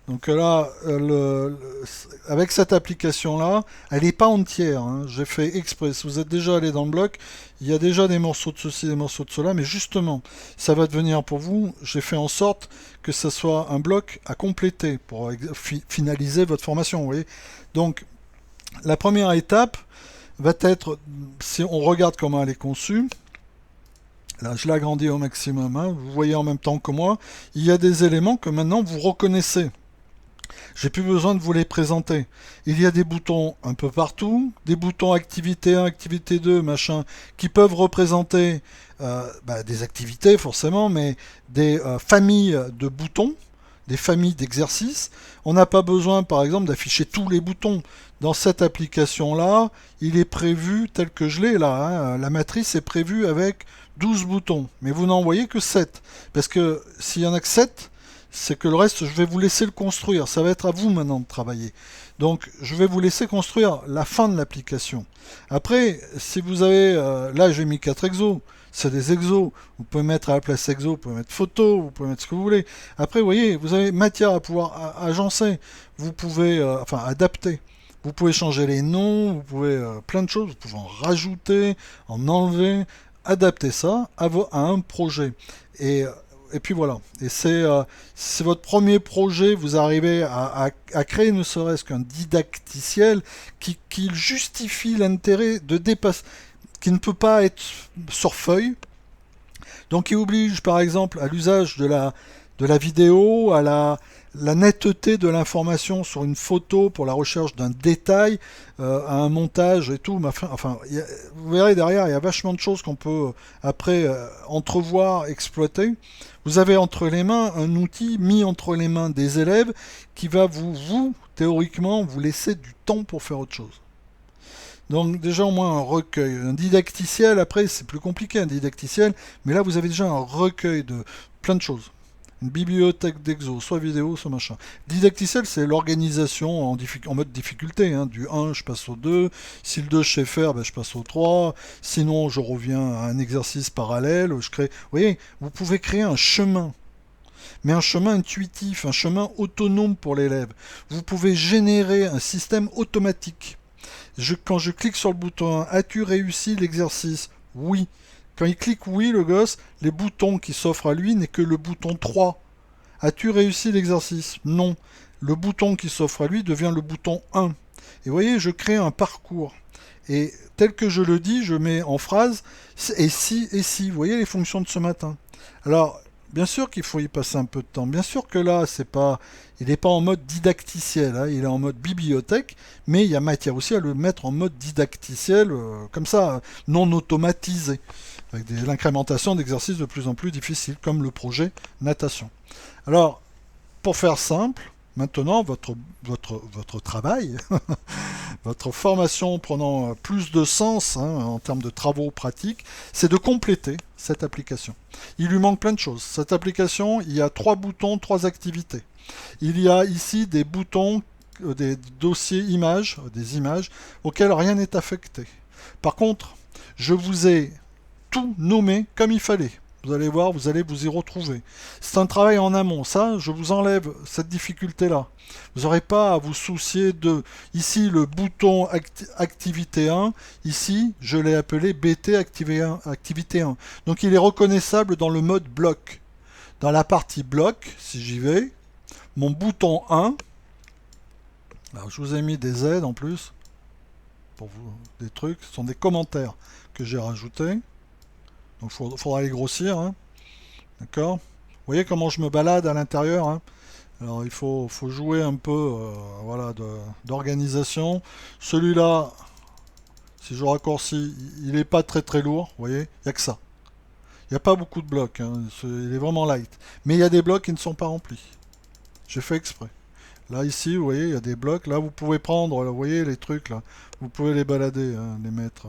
Donc là, avec cette application-là, elle n'est pas entière, hein. J'ai fait exprès. Si vous êtes déjà allé dans le bloc, il y a déjà des morceaux de ceci, des morceaux de cela, mais justement, ça va devenir pour vous. J'ai fait en sorte que ce soit un bloc à compléter pour finaliser votre formation. Vous voyez. Donc, la première étape va être, si on regarde comment elle est conçue, là je l'agrandis au maximum, hein, vous voyez en même temps que moi, il y a des éléments que maintenant vous reconnaissez. J'ai plus besoin de vous les présenter. Il y a des boutons un peu partout, des boutons activité 1, activité 2, machin, qui peuvent représenter des activités forcément, mais des familles de boutons, des familles d'exercices. On n'a pas besoin par exemple d'afficher tous les boutons. Dans cette application-là, il est prévu tel que je l'ai là, hein, la matrice est prévue avec 12 boutons, mais vous n'en voyez que 7. Parce que s'il y en a que 7, c'est que le reste, je vais vous laisser le construire. Ça va être à vous maintenant de travailler. Donc, je vais vous laisser construire la fin de l'application. Après, si vous avez... là, j'ai mis 4 exos. C'est des exos. Vous pouvez mettre à la place exo, vous pouvez mettre photo, vous pouvez mettre ce que vous voulez. Après, vous voyez, vous avez matière à pouvoir agencer. Vous pouvez... adapter. Vous pouvez changer les noms, vous pouvez... plein de choses. Vous pouvez en rajouter, en enlever. Adapter ça à un projet. Et puis voilà. Et c'est votre premier projet, vous arrivez à créer ne serait-ce qu'un didacticiel qui justifie l'intérêt de dépasser, qui ne peut pas être sur feuille, donc qui oblige par exemple à l'usage de la vidéo, à la netteté de l'information sur une photo pour la recherche d'un détail, à un montage et tout. Enfin, vous verrez derrière, il y a vachement de choses qu'on peut après entrevoir, exploiter. Vous avez entre les mains un outil mis entre les mains des élèves qui va théoriquement, vous laisser du temps pour faire autre chose. Donc déjà au moins un recueil. Un didacticiel, après c'est plus compliqué un didacticiel, mais là vous avez déjà un recueil de plein de choses. Une bibliothèque d'exos, soit vidéo, soit machin. Didacticiel, c'est l'organisation en mode difficulté, hein. Du 1, je passe au 2. Si le 2, je sais faire, je passe au 3. Sinon, je reviens à un exercice parallèle. Je crée... Vous voyez, vous pouvez créer un chemin. Mais un chemin intuitif, un chemin autonome pour l'élève. Vous pouvez générer un système automatique. Quand je clique sur le bouton 1, as-tu réussi l'exercice? Oui. Quand il clique oui, le gosse, les boutons qui s'offrent à lui n'est que le bouton 3. As-tu réussi l'exercice? Non. Le bouton qui s'offre à lui devient le bouton 1. Et vous voyez, je crée un parcours. Et tel que je le dis, je mets en phrase et si, et si. Vous voyez les fonctions de ce matin. Alors, bien sûr qu'il faut y passer un peu de temps. Bien sûr que là, il n'est pas en mode didacticiel, hein, il est en mode bibliothèque, mais il y a matière aussi à le mettre en mode didacticiel, comme ça, non automatisé, avec l'incrémentation d'exercices de plus en plus difficiles, comme le projet natation. Alors, pour faire simple, maintenant, votre travail, votre formation prenant plus de sens, hein, en termes de travaux pratiques, c'est de compléter cette application. Il lui manque plein de choses. Cette application, il y a 3 boutons, 3 activités. Il y a ici des boutons, des dossiers images, des images auxquelles rien n'est affecté. Par contre, je vous ai tout nommé comme il fallait. Vous allez voir, vous allez vous y retrouver. C'est un travail en amont. Ça, je vous enlève cette difficulté-là. Vous n'aurez pas à vous soucier de... Ici, le bouton activité 1. Ici, je l'ai appelé BT activité 1. Donc, il est reconnaissable dans le mode bloc. Dans la partie bloc, si j'y vais, mon bouton 1. Alors, je vous ai mis des aides en plus. Pour vous, des trucs. Ce sont des commentaires que j'ai rajoutés. Donc il faudra les grossir, hein. D'accord. Vous voyez comment je me balade à l'intérieur, hein. Alors il faut jouer un peu voilà, d'organisation. Celui-là, si je raccourcis, il n'est pas très très lourd, vous voyez, il n'y a que ça. Il n'y a pas beaucoup de blocs, hein. Il est vraiment light. Mais il y a des blocs qui ne sont pas remplis. J'ai fait exprès. Là ici, vous voyez, il y a des blocs. Là, vous pouvez prendre, là, vous voyez les trucs là. Vous pouvez les balader, hein, les mettre.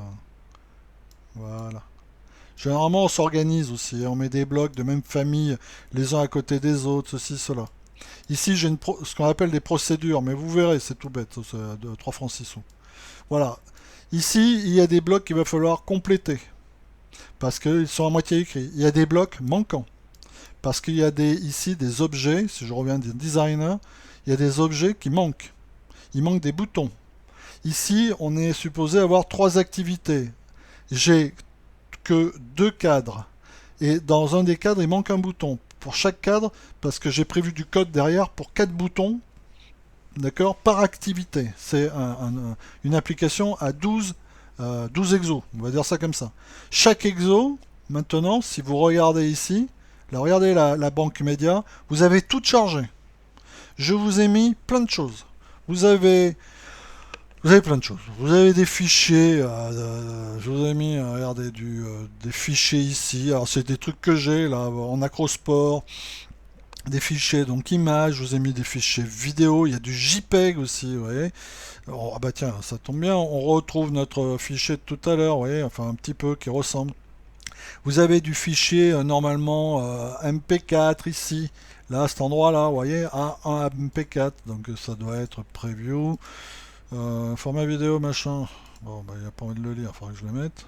Voilà. Généralement, on s'organise aussi, hein. On met des blocs de même famille, les uns à côté des autres, ceci, cela. Ici, j'ai ce qu'on appelle des procédures, mais vous verrez, c'est tout bête, c'est de 3 francs 6 sous. Voilà. Ici, il y a des blocs qu'il va falloir compléter, parce qu'ils sont à moitié écrits. Il y a des blocs manquants, parce qu'il y a ici des objets, si je reviens des designers, il y a des objets qui manquent. Il manque des boutons. Ici, on est supposé avoir 3 activités. J'ai que 2 cadres. Et dans un des cadres, il manque un bouton. Pour chaque cadre, parce que j'ai prévu du code derrière pour 4 boutons, d'accord, par activité. C'est une application à 12 exos. On va dire ça comme ça. Chaque exo, maintenant, si vous regardez ici, là, regardez la banque média, vous avez tout chargé. Je vous ai mis plein de choses. Vous avez plein de choses. Vous avez des fichiers. Je vous ai mis, regardez, des fichiers ici. Alors c'est des trucs que j'ai là en Acrosport. Des fichiers donc images. Je vous ai mis des fichiers vidéo. Il y a du JPEG aussi. Vous voyez. Alors, ah bah tiens, ça tombe bien. On retrouve notre fichier de tout à l'heure. Vous voyez, enfin un petit peu qui ressemble. Vous avez du fichier normalement MP4 ici. Là, à cet endroit-là, vous voyez, un MP4. Donc ça doit être preview. Format vidéo machin. Bon bah il n'y a pas envie de le lire, il faudrait que je le mette.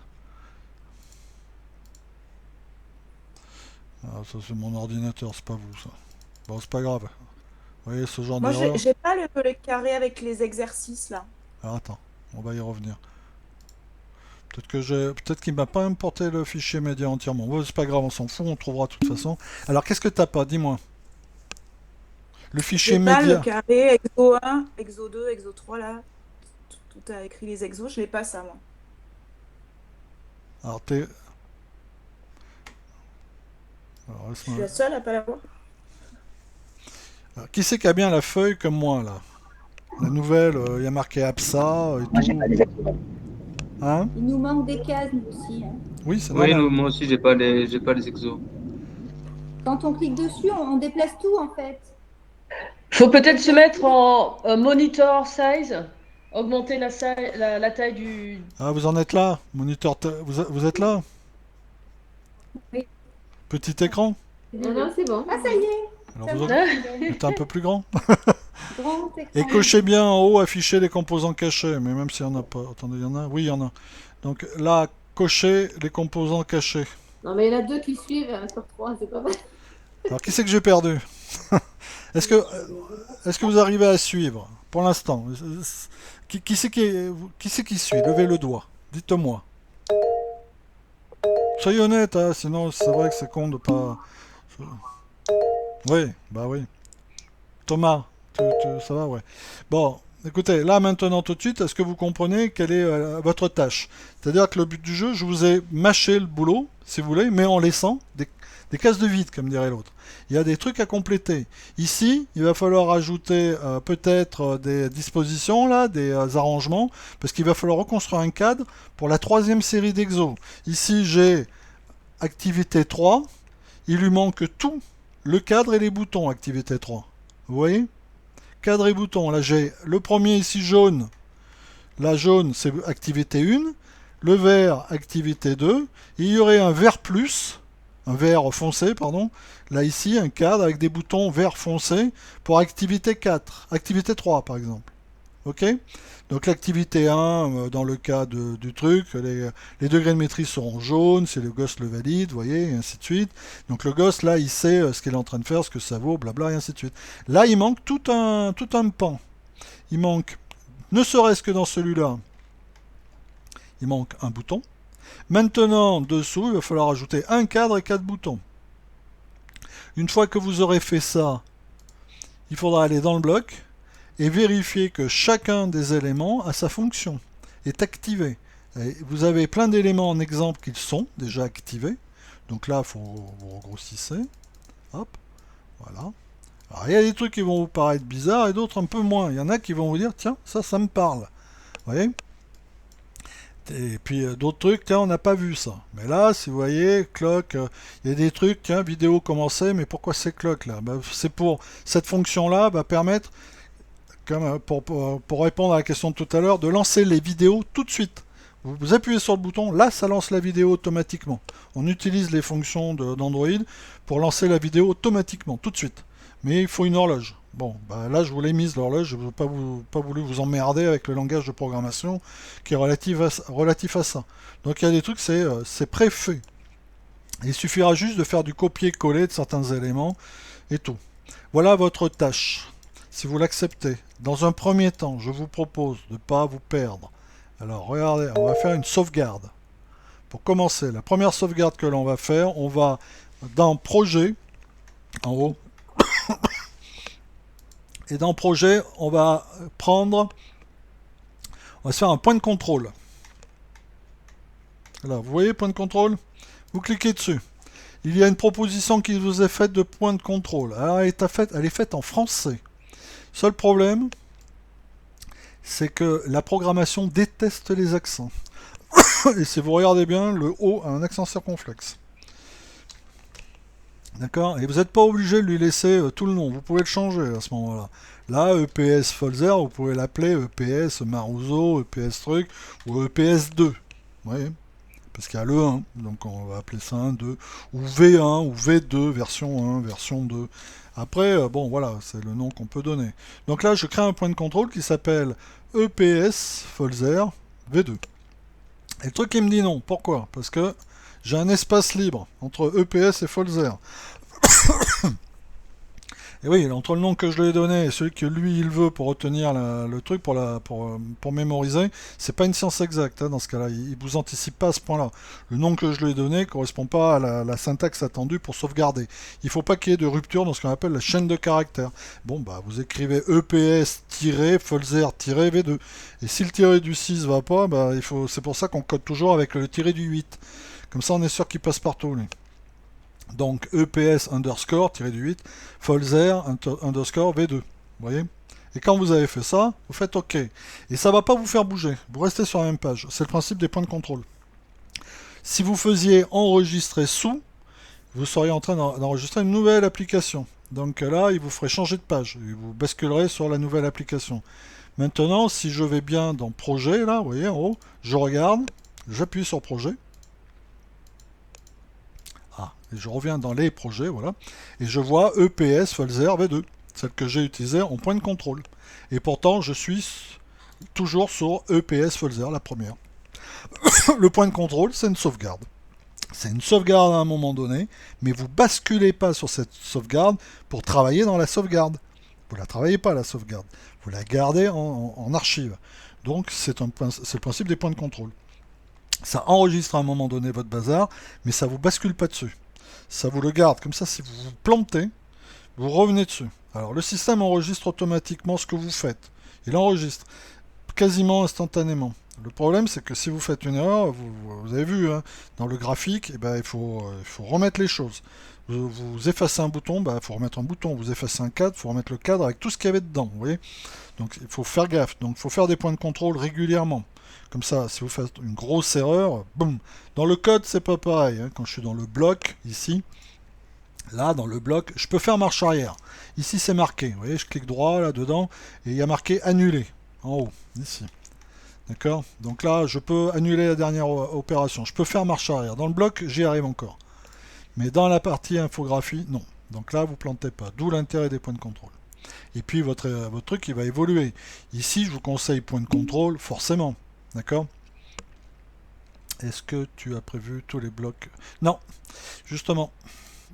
Ah, ça c'est mon ordinateur, c'est pas vous ça. Bon c'est pas grave. Vous voyez ce genre Moi, d'erreur. j'ai pas le carré avec les exercices là. Alors attends, on va y revenir. Peut-être qu'il m'a pas importé le fichier média entièrement. Bon, c'est pas grave, on s'en fout, on trouvera de toute façon. Alors qu'est-ce que t'as pas? Dis-moi. Le fichier J'ai pas le média. carré exo 1, exo 2, exo 3 là. Tout a écrit les exos, je l'ai pas ça moi. Alors t'es. Alors, Je suis la seule à pas l'avoir. qui c'est qui a bien la feuille comme moi là? La nouvelle, il y a marqué APSA et tout. Hein? Il nous manque des cases, nous aussi, hein. Oui, c'est Oui, normal. moi aussi, j'ai pas les exos. Quand on clique dessus, on déplace tout, en fait. Faut peut-être se mettre en monitor size, augmenter la taille du. Ah, vous en êtes là? Vous êtes là? Oui. Petit écran? Non, non, c'est bon. Ah, ça y est, Alors ça vous marche. êtes un peu plus grand? Grand écran. Et cochez bien en haut, afficher les composants cachés. Mais même s'il n'y en a pas. Attendez, il y en a? Oui, il y en a. Donc là, cochez les composants cachés. Non, mais il y en a deux qui suivent sur trois, c'est pas mal. Alors qui c'est que j'ai perdu? Est-ce que, est-ce que vous arrivez à suivre pour l'instant? Qui c'est qui suit? Levez le doigt. Dites-moi. Soyez honnête, hein, sinon c'est vrai que c'est con de pas. Oui, bah oui. Thomas, ça va, ouais. Bon, écoutez, là maintenant tout de suite, est-ce que vous comprenez quelle est votre tâche? C'est-à-dire que le but du jeu, je vous ai mâché le boulot, si vous voulez, mais en laissant des cases de vide, comme dirait l'autre. Il y a des trucs à compléter. Ici, il va falloir ajouter peut-être des dispositions, là, des arrangements, parce qu'il va falloir reconstruire un cadre pour la 3e série d'exos. Ici, j'ai activité 3, il lui manque tout, le cadre et les boutons, activité 3. Vous voyez? Cadre et boutons. Là, j'ai le premier ici jaune. La jaune, c'est activité 1. Le vert, activité 2. Et il y aurait un vert plus, un vert foncé, pardon. Là, ici, un cadre avec des boutons vert foncé pour activité 4. Activité 3, par exemple. Ok? Donc l'activité 1, dans le cas du truc, les degrés de maîtrise seront jaunes, si le gosse le valide, vous voyez, et ainsi de suite. Donc le gosse, là, il sait ce qu'il est en train de faire, ce que ça vaut, blabla, et ainsi de suite. Là, il manque tout un pan. Il manque, ne serait-ce que dans celui-là, il manque un bouton. Maintenant, dessous, il va falloir ajouter un cadre et 4 boutons. Une fois que vous aurez fait ça, il faudra aller dans le bloc, et vérifier que chacun des éléments a sa fonction, est activé. Et vous avez plein d'éléments en exemple qui sont déjà activés. Donc là, vous regrossissez. Hop, voilà. Alors il y a des trucs qui vont vous paraître bizarres et d'autres un peu moins. Il y en a qui vont vous dire, tiens, ça me parle. Vous voyez? Et puis d'autres trucs, tiens, on n'a pas vu ça. Mais là, si vous voyez, clock, il y a des trucs, tiens, vidéo commencée, mais pourquoi c'est clock là? C'est pour cette fonction-là, va permettre comme pour répondre à la question de tout à l'heure, de lancer les vidéos tout de suite. Vous appuyez sur le bouton, là ça lance la vidéo automatiquement. On utilise les fonctions d'Android pour lancer la vidéo automatiquement, tout de suite. Mais il faut une horloge. Bon, bah là je vous l'ai mise l'horloge, je n'ai pas voulu vous emmerder avec le langage de programmation qui est relatif à ça. Donc il y a des trucs, c'est préfait. Il suffira juste de faire du copier-coller de certains éléments et tout. Voilà votre tâche. Si vous l'acceptez, dans un premier temps, je vous propose de ne pas vous perdre. Alors regardez, on va faire une sauvegarde. Pour commencer, la première sauvegarde que l'on va faire, on va dans projet, en haut, et dans projet, on va se faire un point de contrôle. Là, vous voyez, point de contrôle? Vous cliquez dessus. Il y a une proposition qui vous est faite de point de contrôle. Alors, elle est faite en français. Seul problème, c'est que la programmation déteste les accents. Et si vous regardez bien, le O a un accent circonflexe. D'accord? Et vous n'êtes pas obligé de lui laisser tout le nom. Vous pouvez le changer à ce moment-là. Là, EPS Folzer, vous pouvez l'appeler EPS Maruso, EPS truc, ou EPS 2. Vous voyez? Parce qu'il y a le 1, donc on va appeler ça 1, 2, ou V1, ou V2, version 1, version 2. Après, bon, voilà, c'est le nom qu'on peut donner. Donc là, je crée un point de contrôle qui s'appelle EPS Folzer V2. Et le truc, il me dit non. Pourquoi? Parce que j'ai un espace libre entre EPS et Folzer. Et oui, entre le nom que je lui ai donné et celui que lui il veut pour retenir le truc, pour mémoriser, c'est pas une science exacte hein, dans ce cas-là. Il vous anticipe pas à ce point-là. Le nom que je lui ai donné correspond pas à la syntaxe attendue pour sauvegarder. Il faut pas qu'il y ait de rupture dans ce qu'on appelle la chaîne de caractères. Bon, bah vous écrivez EPS-Folzer-V2. Et si le tiré du 6 va pas, bah, c'est pour ça qu'on code toujours avec le tiré du 8. Comme ça, on est sûr qu'il passe partout, lui. Donc EPS underscore tiré du 8, Folzer underscore V2. Vous voyez? Et quand vous avez fait ça, vous faites OK. Et ça ne va pas vous faire bouger. Vous restez sur la même page. C'est le principe des points de contrôle. Si vous faisiez enregistrer sous, vous seriez en train d'enregistrer une nouvelle application. Donc là, il vous ferait changer de page. Et vous basculerez sur la nouvelle application. Maintenant, si je vais bien dans projet, là, vous voyez en haut, je regarde, j'appuie sur projet. Et je reviens dans les projets, voilà, et je vois EPS Folzer V2, celle que j'ai utilisée en point de contrôle. Et pourtant, je suis toujours sur EPS Folzer, la première. Le point de contrôle, c'est une sauvegarde. C'est une sauvegarde à un moment donné, mais vous basculez pas sur cette sauvegarde pour travailler dans la sauvegarde. Vous ne la travaillez pas, la sauvegarde. Vous la gardez en archive. Donc, c'est le principe des points de contrôle. Ça enregistre à un moment donné votre bazar, mais ça ne vous bascule pas dessus. Ça vous le garde. Comme ça, si vous vous plantez, vous revenez dessus. Alors, le système enregistre automatiquement ce que vous faites. Il enregistre quasiment instantanément. Le problème, c'est que si vous faites une erreur, vous avez vu, hein, dans le graphique, eh ben, il faut remettre les choses. Vous effacez un bouton, il faut remettre un bouton. Vous effacez un cadre, il faut remettre le cadre avec tout ce qu'il y avait dedans. Vous voyez? Donc, il faut faire gaffe. Donc, il faut faire des points de contrôle régulièrement. Comme ça, si vous faites une grosse erreur, boum. Dans le code, c'est pas pareil. Hein. Quand je suis dans le bloc, ici, là, dans le bloc, je peux faire marche arrière. Ici, c'est marqué. Vous voyez, je clique droit, là, dedans, et il y a marqué annuler, en haut, ici. D'accord? Donc là, je peux annuler la dernière opération. Je peux faire marche arrière. Dans le bloc, j'y arrive encore. Mais dans la partie infographie, non. Donc là, vous plantez pas. D'où l'intérêt des points de contrôle. Et puis, votre truc, il va évoluer. Ici, je vous conseille point de contrôle, forcément. D'accord? Est-ce que tu as prévu tous les blocs? Non, justement,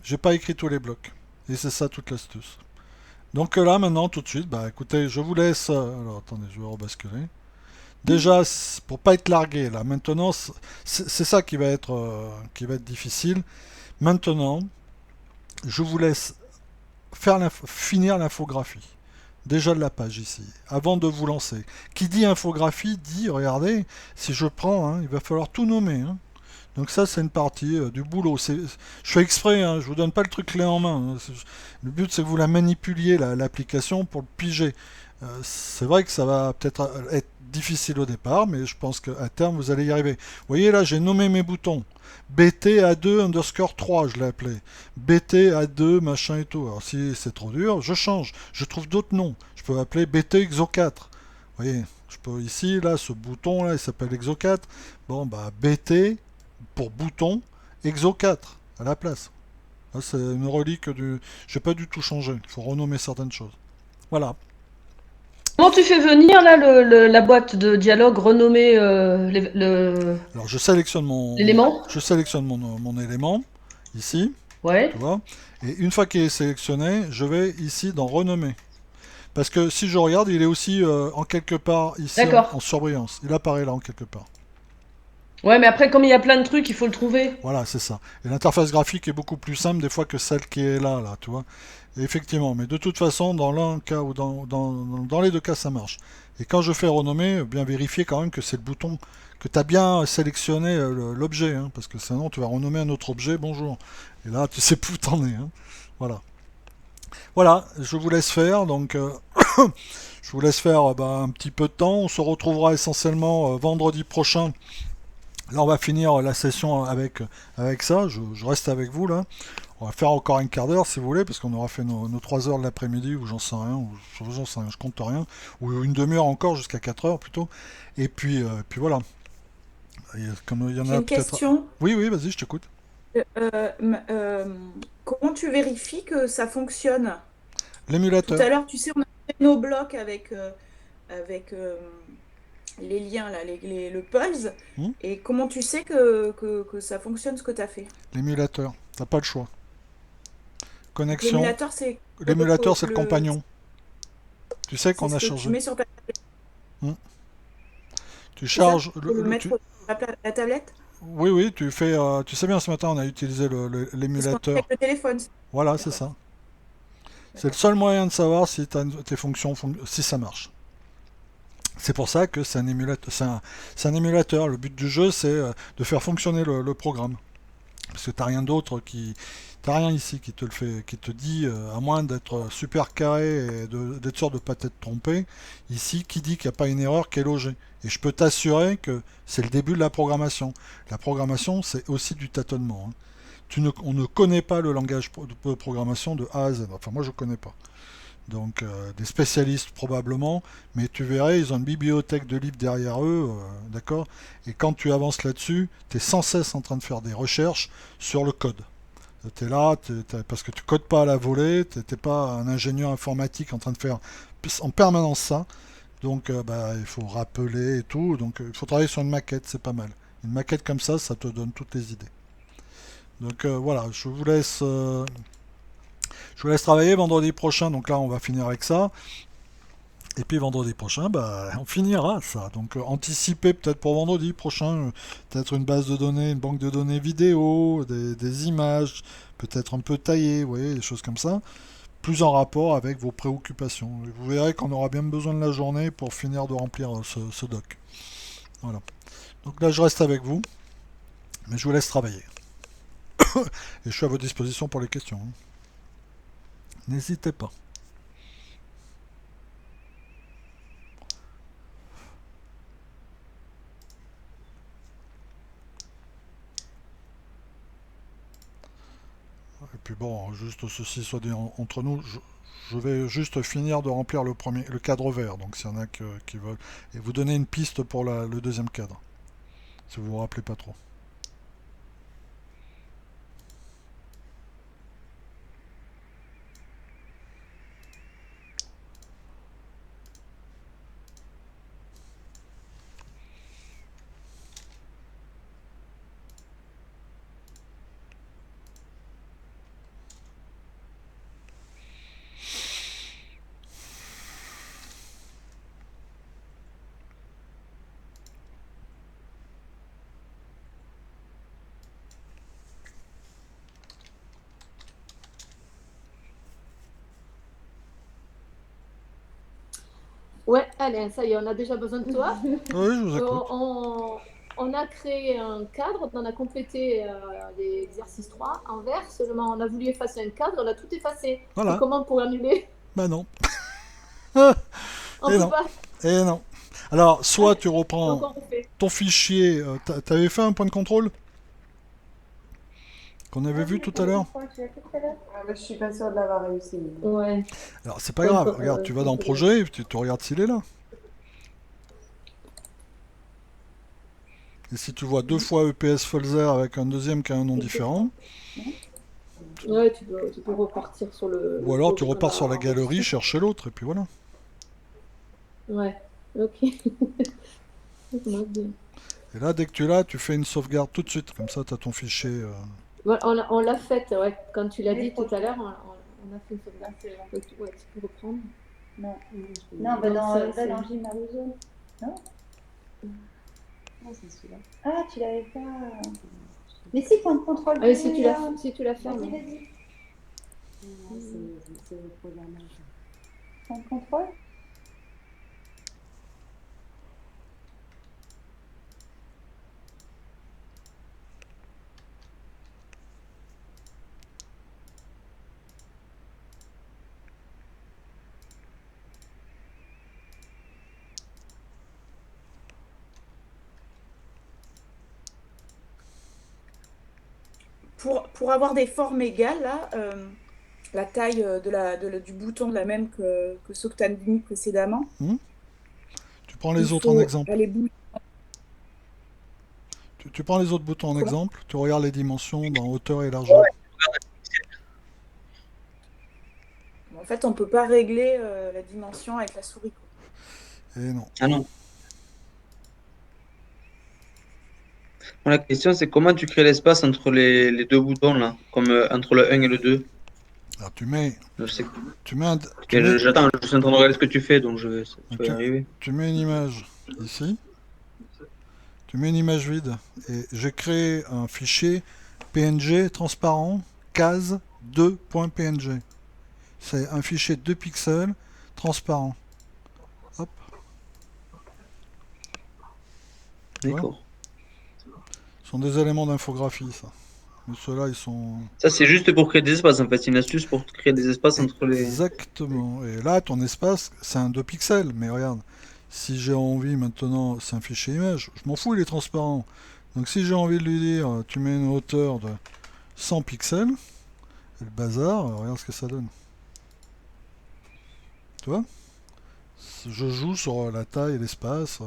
j'ai pas écrit tous les blocs. Et c'est ça toute l'astuce. Donc là, maintenant, tout de suite, bah écoutez, je vous laisse... alors, attendez, je vais rebasculer. Déjà, pour pas être largué, là, maintenant, c'est ça qui va être difficile. Maintenant, je vous laisse finir l'infographie. Déjà de la page ici, avant de vous lancer. Qui dit infographie dit, regardez, si je prends, hein, il va falloir tout nommer. Hein. Donc ça, c'est une partie du boulot. Je fais exprès, hein, je vous donne pas le truc clé en main. Hein. Le but, c'est que vous la manipuliez, l'application, pour le piger. C'est vrai que ça va peut-être être difficile au départ, mais je pense qu'à terme, vous allez y arriver. Vous voyez, là, j'ai nommé mes boutons. BT-A2 underscore 3, je l'ai appelé. BT-A2, machin et tout. Alors, si c'est trop dur, je change. Je trouve d'autres noms. Je peux appeler BT-Exo4. Vous voyez, je peux ici, là, ce bouton-là, il s'appelle Exo4. Bon, bah, BT, pour bouton, Exo4, à la place. Là, c'est une relique du... Je n'ai pas du tout changé. Il faut renommer certaines choses. Voilà. Comment tu fais venir là la boîte de dialogue renommée Alors je sélectionne l'élément? mon élément ici, Ouais. tu vois. Et une fois qu'il est sélectionné, je vais ici dans renommer. Parce que si je regarde, il est aussi en quelque part ici D'accord. en surbrillance. Il apparaît là en quelque part. Ouais, mais après, comme il y a plein de trucs, il faut le trouver. Voilà, c'est ça. Et l'interface graphique est beaucoup plus simple des fois que celle qui est là, tu vois. Et effectivement, mais de toute façon, dans l'un cas ou dans les deux cas, ça marche. Et quand je fais renommer, bien vérifier quand même que c'est le bouton, que tu as bien sélectionné l'objet, hein, parce que sinon tu vas renommer un autre objet, bonjour. Et là, tu sais plus où t'en es. Hein. Voilà. Voilà, je vous laisse faire, donc je vous laisse faire un petit peu de temps. On se retrouvera essentiellement vendredi prochain. Là, on va finir la session avec ça. Je reste avec vous là. On va faire encore un quart d'heure si vous voulez, parce qu'on aura fait nos 3 heures de l'après-midi, ou j'en sais rien, ou j'en sais rien, je compte rien, ou une demi-heure encore jusqu'à 4 heures plutôt. Et puis voilà. Et comme il y en J'ai a une peut-être. question. Oui, oui, vas-y, je t'écoute. Euh, Comment tu vérifies que ça fonctionne? Tout L'émulateur. à l'heure, tu sais, on a fait nos blocs avec les liens, là, le Pulse. Hmm. Et comment tu sais que ça fonctionne ce que tu as fait? L'émulateur. T'as pas le choix. Connexion. L'émulateur, c'est L'émulateur, c'est le compagnon. Tu sais c'est qu'on ce a que tu changé. mets sur ta Hmm. Tu c'est ça? charges Faut le mettre sur la tablette? Oui, oui, tu fais. Tu sais bien, ce matin, on a utilisé C'est ce qu'on fait avec l'émulateur. le téléphone. Voilà, c'est D'accord, ça. C'est le d'accord. seul moyen de savoir si tes fonctions, si ça marche. C'est pour ça que c'est un émulateur. C'est un émulateur. Le but du jeu, c'est de faire fonctionner le programme. Parce que t'as rien d'autre qui. T'as rien ici qui te le fait, qui te dit, à moins d'être super carré et d'être sûr de ne pas t'être trompé, ici, qui dit qu'il n'y a pas une erreur qui est logée. Et je peux t'assurer que c'est le début de la programmation. La programmation, c'est aussi du tâtonnement. Hein. On ne connaît pas le langage de programmation de A à Z. Enfin, moi, je ne connais pas. Donc, des spécialistes probablement, mais tu verrais, ils ont une bibliothèque de livres derrière eux, d'accord. Et quand tu avances là-dessus, tu es sans cesse en train de faire des recherches sur le code. Tu es là, parce que tu codes pas à la volée, tu n'es pas un ingénieur informatique en train de faire en permanence ça. Donc, il faut rappeler et tout. Donc, il faut travailler sur une maquette, c'est pas mal. Une maquette comme ça te donne toutes les idées. Donc voilà, je vous laisse travailler vendredi prochain. Donc là, on va finir avec ça. Et puis vendredi prochain, on finira ça. Donc anticiper peut-être pour vendredi prochain, peut-être une base de données, une banque de données vidéo, des images, peut-être un peu taillées, vous voyez, des choses comme ça, plus en rapport avec vos préoccupations. Et vous verrez qu'on aura bien besoin de la journée pour finir de remplir ce doc. Voilà. Donc là, je reste avec vous, mais je vous laisse travailler. Et je suis à votre disposition pour les questions. Hein. N'hésitez pas. Et puis bon, juste ceci soit dit entre nous, je vais juste finir de remplir le cadre vert, donc s'il y en a qui veulent. Et vous donner une piste pour le deuxième cadre, si vous vous rappelez pas trop. Ouais, allez, ça y est, on a déjà besoin de toi. Oui, je vous écoute. On a créé un cadre, on a complété l'exercice 3 en vert, seulement on a voulu effacer un cadre, on a tout effacé. Voilà. Et comment on pourrait annuler? Bah non. On Et peut non. pas. Et non. Alors, soit tu Donc reprends on refait. ton fichier. T'avais fait un point de contrôle qu'on avait vu tout à l'heure. Je suis pas sûre de l'avoir réussi. Ouais. Alors, c'est pas grave. Regarde, tu vas dans projet, tu regardes s'il est là. Et si tu vois deux fois EPS Folzer avec un deuxième qui a un nom différent, Ouais, tu peux repartir sur le. ou alors tu repars sur la galerie, chercher l'autre, et puis voilà. Ouais, ok. Et là, dès que tu l'as, tu fais une sauvegarde tout de suite. Comme ça, tu as ton fichier Voilà, on l'a faite, ouais. Quand tu l'as dit tout à l'heure, on a fait une sauvegarde. Ouais, tu peux reprendre. Non, Non, bah ça, dans c'est- Gilles Marie-Jaune. Non. c'est celui-là. Ah, tu l'avais pas. Mais si, point de contrôle. Ah oui, si tu l'as Vas-y, fermé. vas-y. C'est le programme. Point de contrôle. Pour avoir des formes égales, là, la taille du bouton la même que ceux que tu as mis précédemment, Tu prends il les autres en faut exemple. aller bouger. Tu prends les autres boutons en Comment? exemple, tu regardes les dimensions dans hauteur et largeur. En fait, on peut pas régler la dimension avec la souris, quoi. Et non. Ah non. Bon, la question, c'est comment tu crées l'espace entre les deux boutons, là, comme entre le 1 et le 2. Alors tu mets, Je sais. tu mets, tu Mais mets, j'attends, je suis en train de regarder ce que tu fais, donc ça va y tu, arriver. tu mets une image ici. Tu mets une image vide et j'ai créé un fichier PNG transparent case 2.png. C'est un fichier de 2 pixels transparent. Hop, tu vois. D'accord. Ce sont des éléments d'infographie, ça. Mais ceux-là, ils sont... Ça, c'est juste pour créer des espaces, en fait. C'est une astuce pour créer des espaces entre les. Exactement. Et là, ton espace, c'est un 2 pixels. Mais regarde, si j'ai envie maintenant, c'est un fichier image. Je m'en fous, il est transparent. Donc si j'ai envie de lui dire, tu mets une hauteur de 100 pixels, et le bazar, regarde ce que ça donne. Tu vois? Je joue sur la taille et l'espace.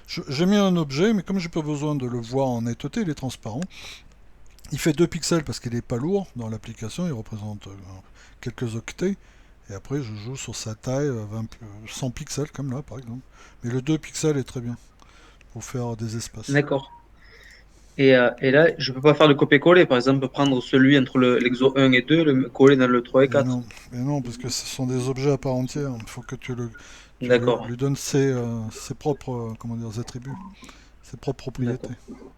J'ai mis un objet, mais comme j'ai pas besoin de le voir en netteté, il est transparent. Il fait 2 pixels parce qu'il n'est pas lourd dans l'application, il représente quelques octets. Et après, je joue sur sa taille, 100 pixels, comme là par exemple. Mais le 2 pixels est très bien pour faire des espaces. D'accord. Et là, je peux pas faire de copier-coller. Par exemple, prendre celui entre l'exo 1 et 2, le coller dans le 3 et 4. Et non, parce que ce sont des objets à part entière. Il faut que D'accord. lui donnes ses propres comment dire, attributs, ses propres propriétés. D'accord.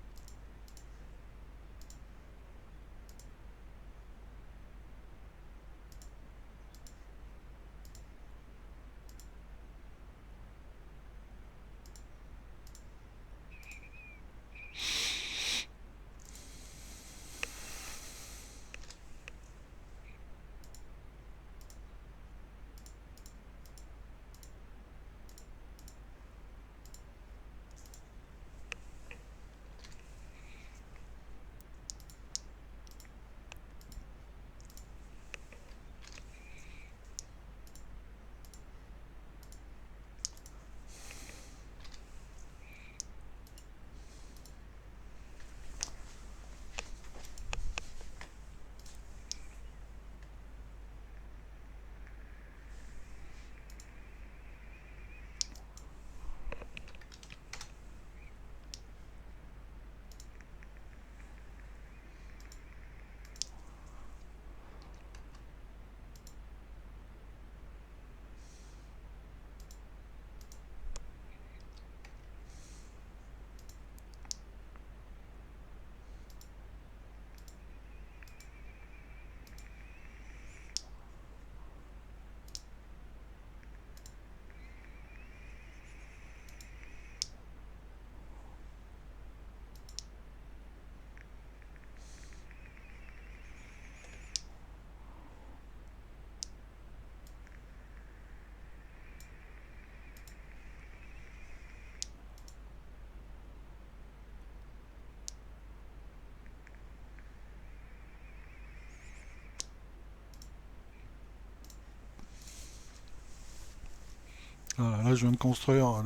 Voilà, là, je viens de construire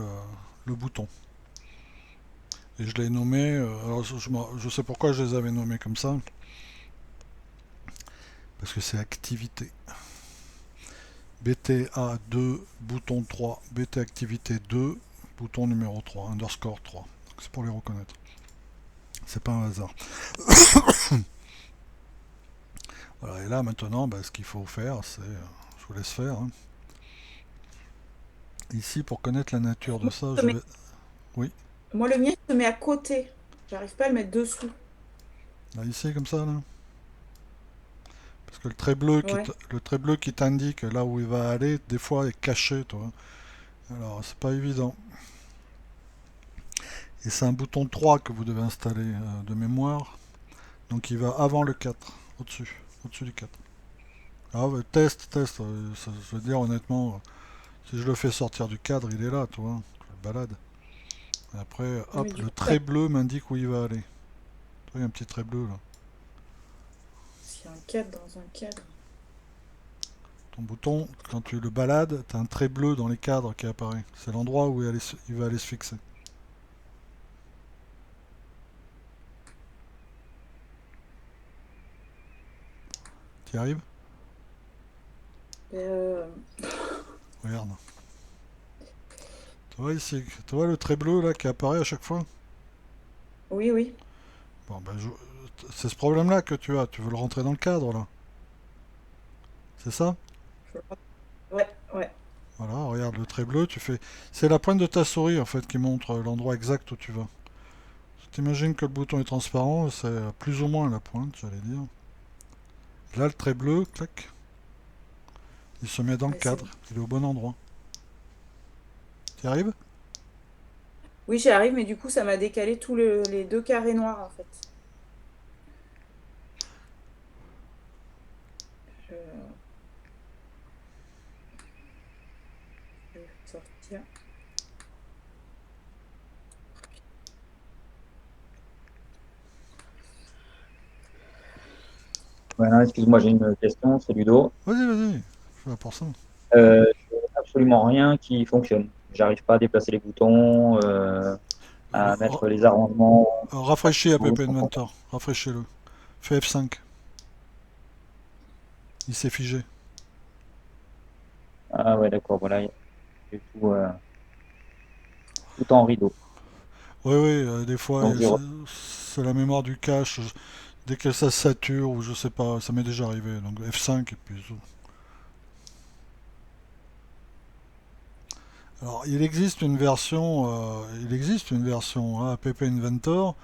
le bouton. Et je l'ai nommé. Alors, je sais pourquoi je les avais nommés comme ça. Parce que c'est activité. BTA2, bouton 3. BT activité 2, bouton numéro 3, underscore 3. C'est pour les reconnaître. C'est pas un hasard. Voilà, et là maintenant, ce qu'il faut faire, c'est... je vous laisse faire. Hein. Ici, pour connaître la nature de ça, je vais... Oui, Moi, le mien se met à côté. J'arrive pas à le mettre dessous. là, ici, comme ça, là. Parce que Ouais. le trait bleu qui t'indique là où il va aller, des fois, est caché, toi. Alors, c'est pas évident. Et c'est un bouton 3 que vous devez installer de mémoire. Donc, il va avant le 4, au-dessus du 4. Ah, ouais, test. Je veux dire, honnêtement, si je le fais sortir du cadre, il est là, tu vois. Je le balade. Et après, Mais hop, du le coup, trait bleu m'indique où il va aller. Tu vois, il y a un petit trait bleu là. s'il y a un cadre dans un cadre. Ton bouton, quand tu le balades, tu as un trait bleu dans les cadres qui apparaît. C'est l'endroit où il va aller se fixer. Tu y arrives? Euh, Regarde. Tu vois ici, tu vois le trait bleu là qui apparaît à chaque fois? Oui, oui. Bon, c'est ce problème-là que tu as. Tu veux le rentrer dans le cadre là. C'est ça? Ouais, ouais. Voilà, regarde le trait bleu, tu fais. C'est la pointe de ta souris en fait qui montre l'endroit exact où tu vas. Si t'imagines que le bouton est transparent, c'est plus ou moins la pointe, j'allais dire. Là, le trait bleu, clac, il se met dans le Ouais, c'est cadre. bon. Il est au bon endroit. Tu y arrives? Oui, j'y arrive, mais du coup, ça m'a décalé les deux carrés noirs, en fait. Je, je vais sortir. Voilà, excuse-moi, j'ai une question, c'est Ludo. Vas-y, je suis là pour ça. Je n'ai absolument rien qui fonctionne. J'arrive pas à déplacer les boutons, à mettre les arrangements. Rafraîchis App Je comprends pas. Inventor, rafraîchis-le. Fais F5, il s'est figé. Ah ouais, d'accord, voilà, j'ai tout en rideau. Oui, des fois, Donc, c'est la mémoire du cache. Dès que ça sature, ou je sais pas, ça m'est déjà arrivé. Donc F5 et puis... Alors, il existe une version hein, App Inventor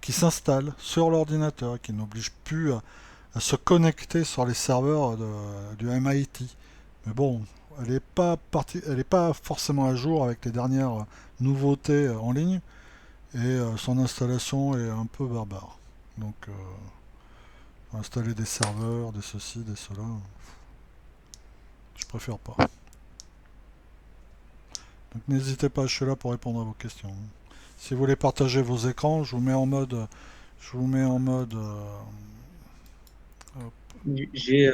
qui s'installe sur l'ordinateur, qui n'oblige plus à se connecter sur les serveurs du MIT. Mais bon, elle est pas forcément à jour avec les dernières nouveautés en ligne et son installation est un peu barbare. Donc, installer des serveurs, des ceci, des cela, je préfère pas. Donc n'hésitez pas, je suis là pour répondre à vos questions. Si vous voulez partager vos écrans, je vous mets en mode. Hop. J'ai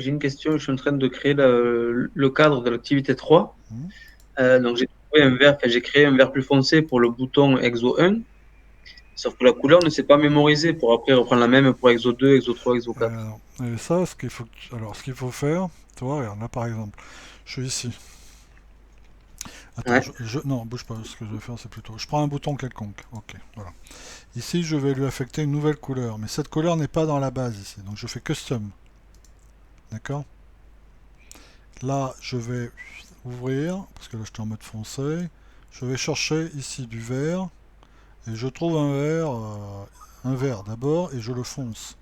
une question. Je suis en train de créer le cadre de l'activité 3. Hmm. Donc, j'ai trouvé enfin, j'ai créé un vert plus foncé pour le bouton Exo 1. Sauf que la couleur ne s'est pas mémorisée pour après reprendre la même pour Exo 2, Exo 3, Exo 4. Et ça, alors, ce qu'il faut faire, tu vois, regarde, là par exemple, je suis ici. Attends, Ouais. non, bouge pas, ce que je vais faire, c'est plutôt. Je prends un bouton quelconque, ok, voilà. Ici, je vais lui affecter une nouvelle couleur, mais cette couleur n'est pas dans la base ici, donc je fais custom. D'accord? Là, je vais ouvrir, parce que là, je suis en mode foncé. Je vais chercher ici du vert, et je trouve un vert d'abord, et je le fonce.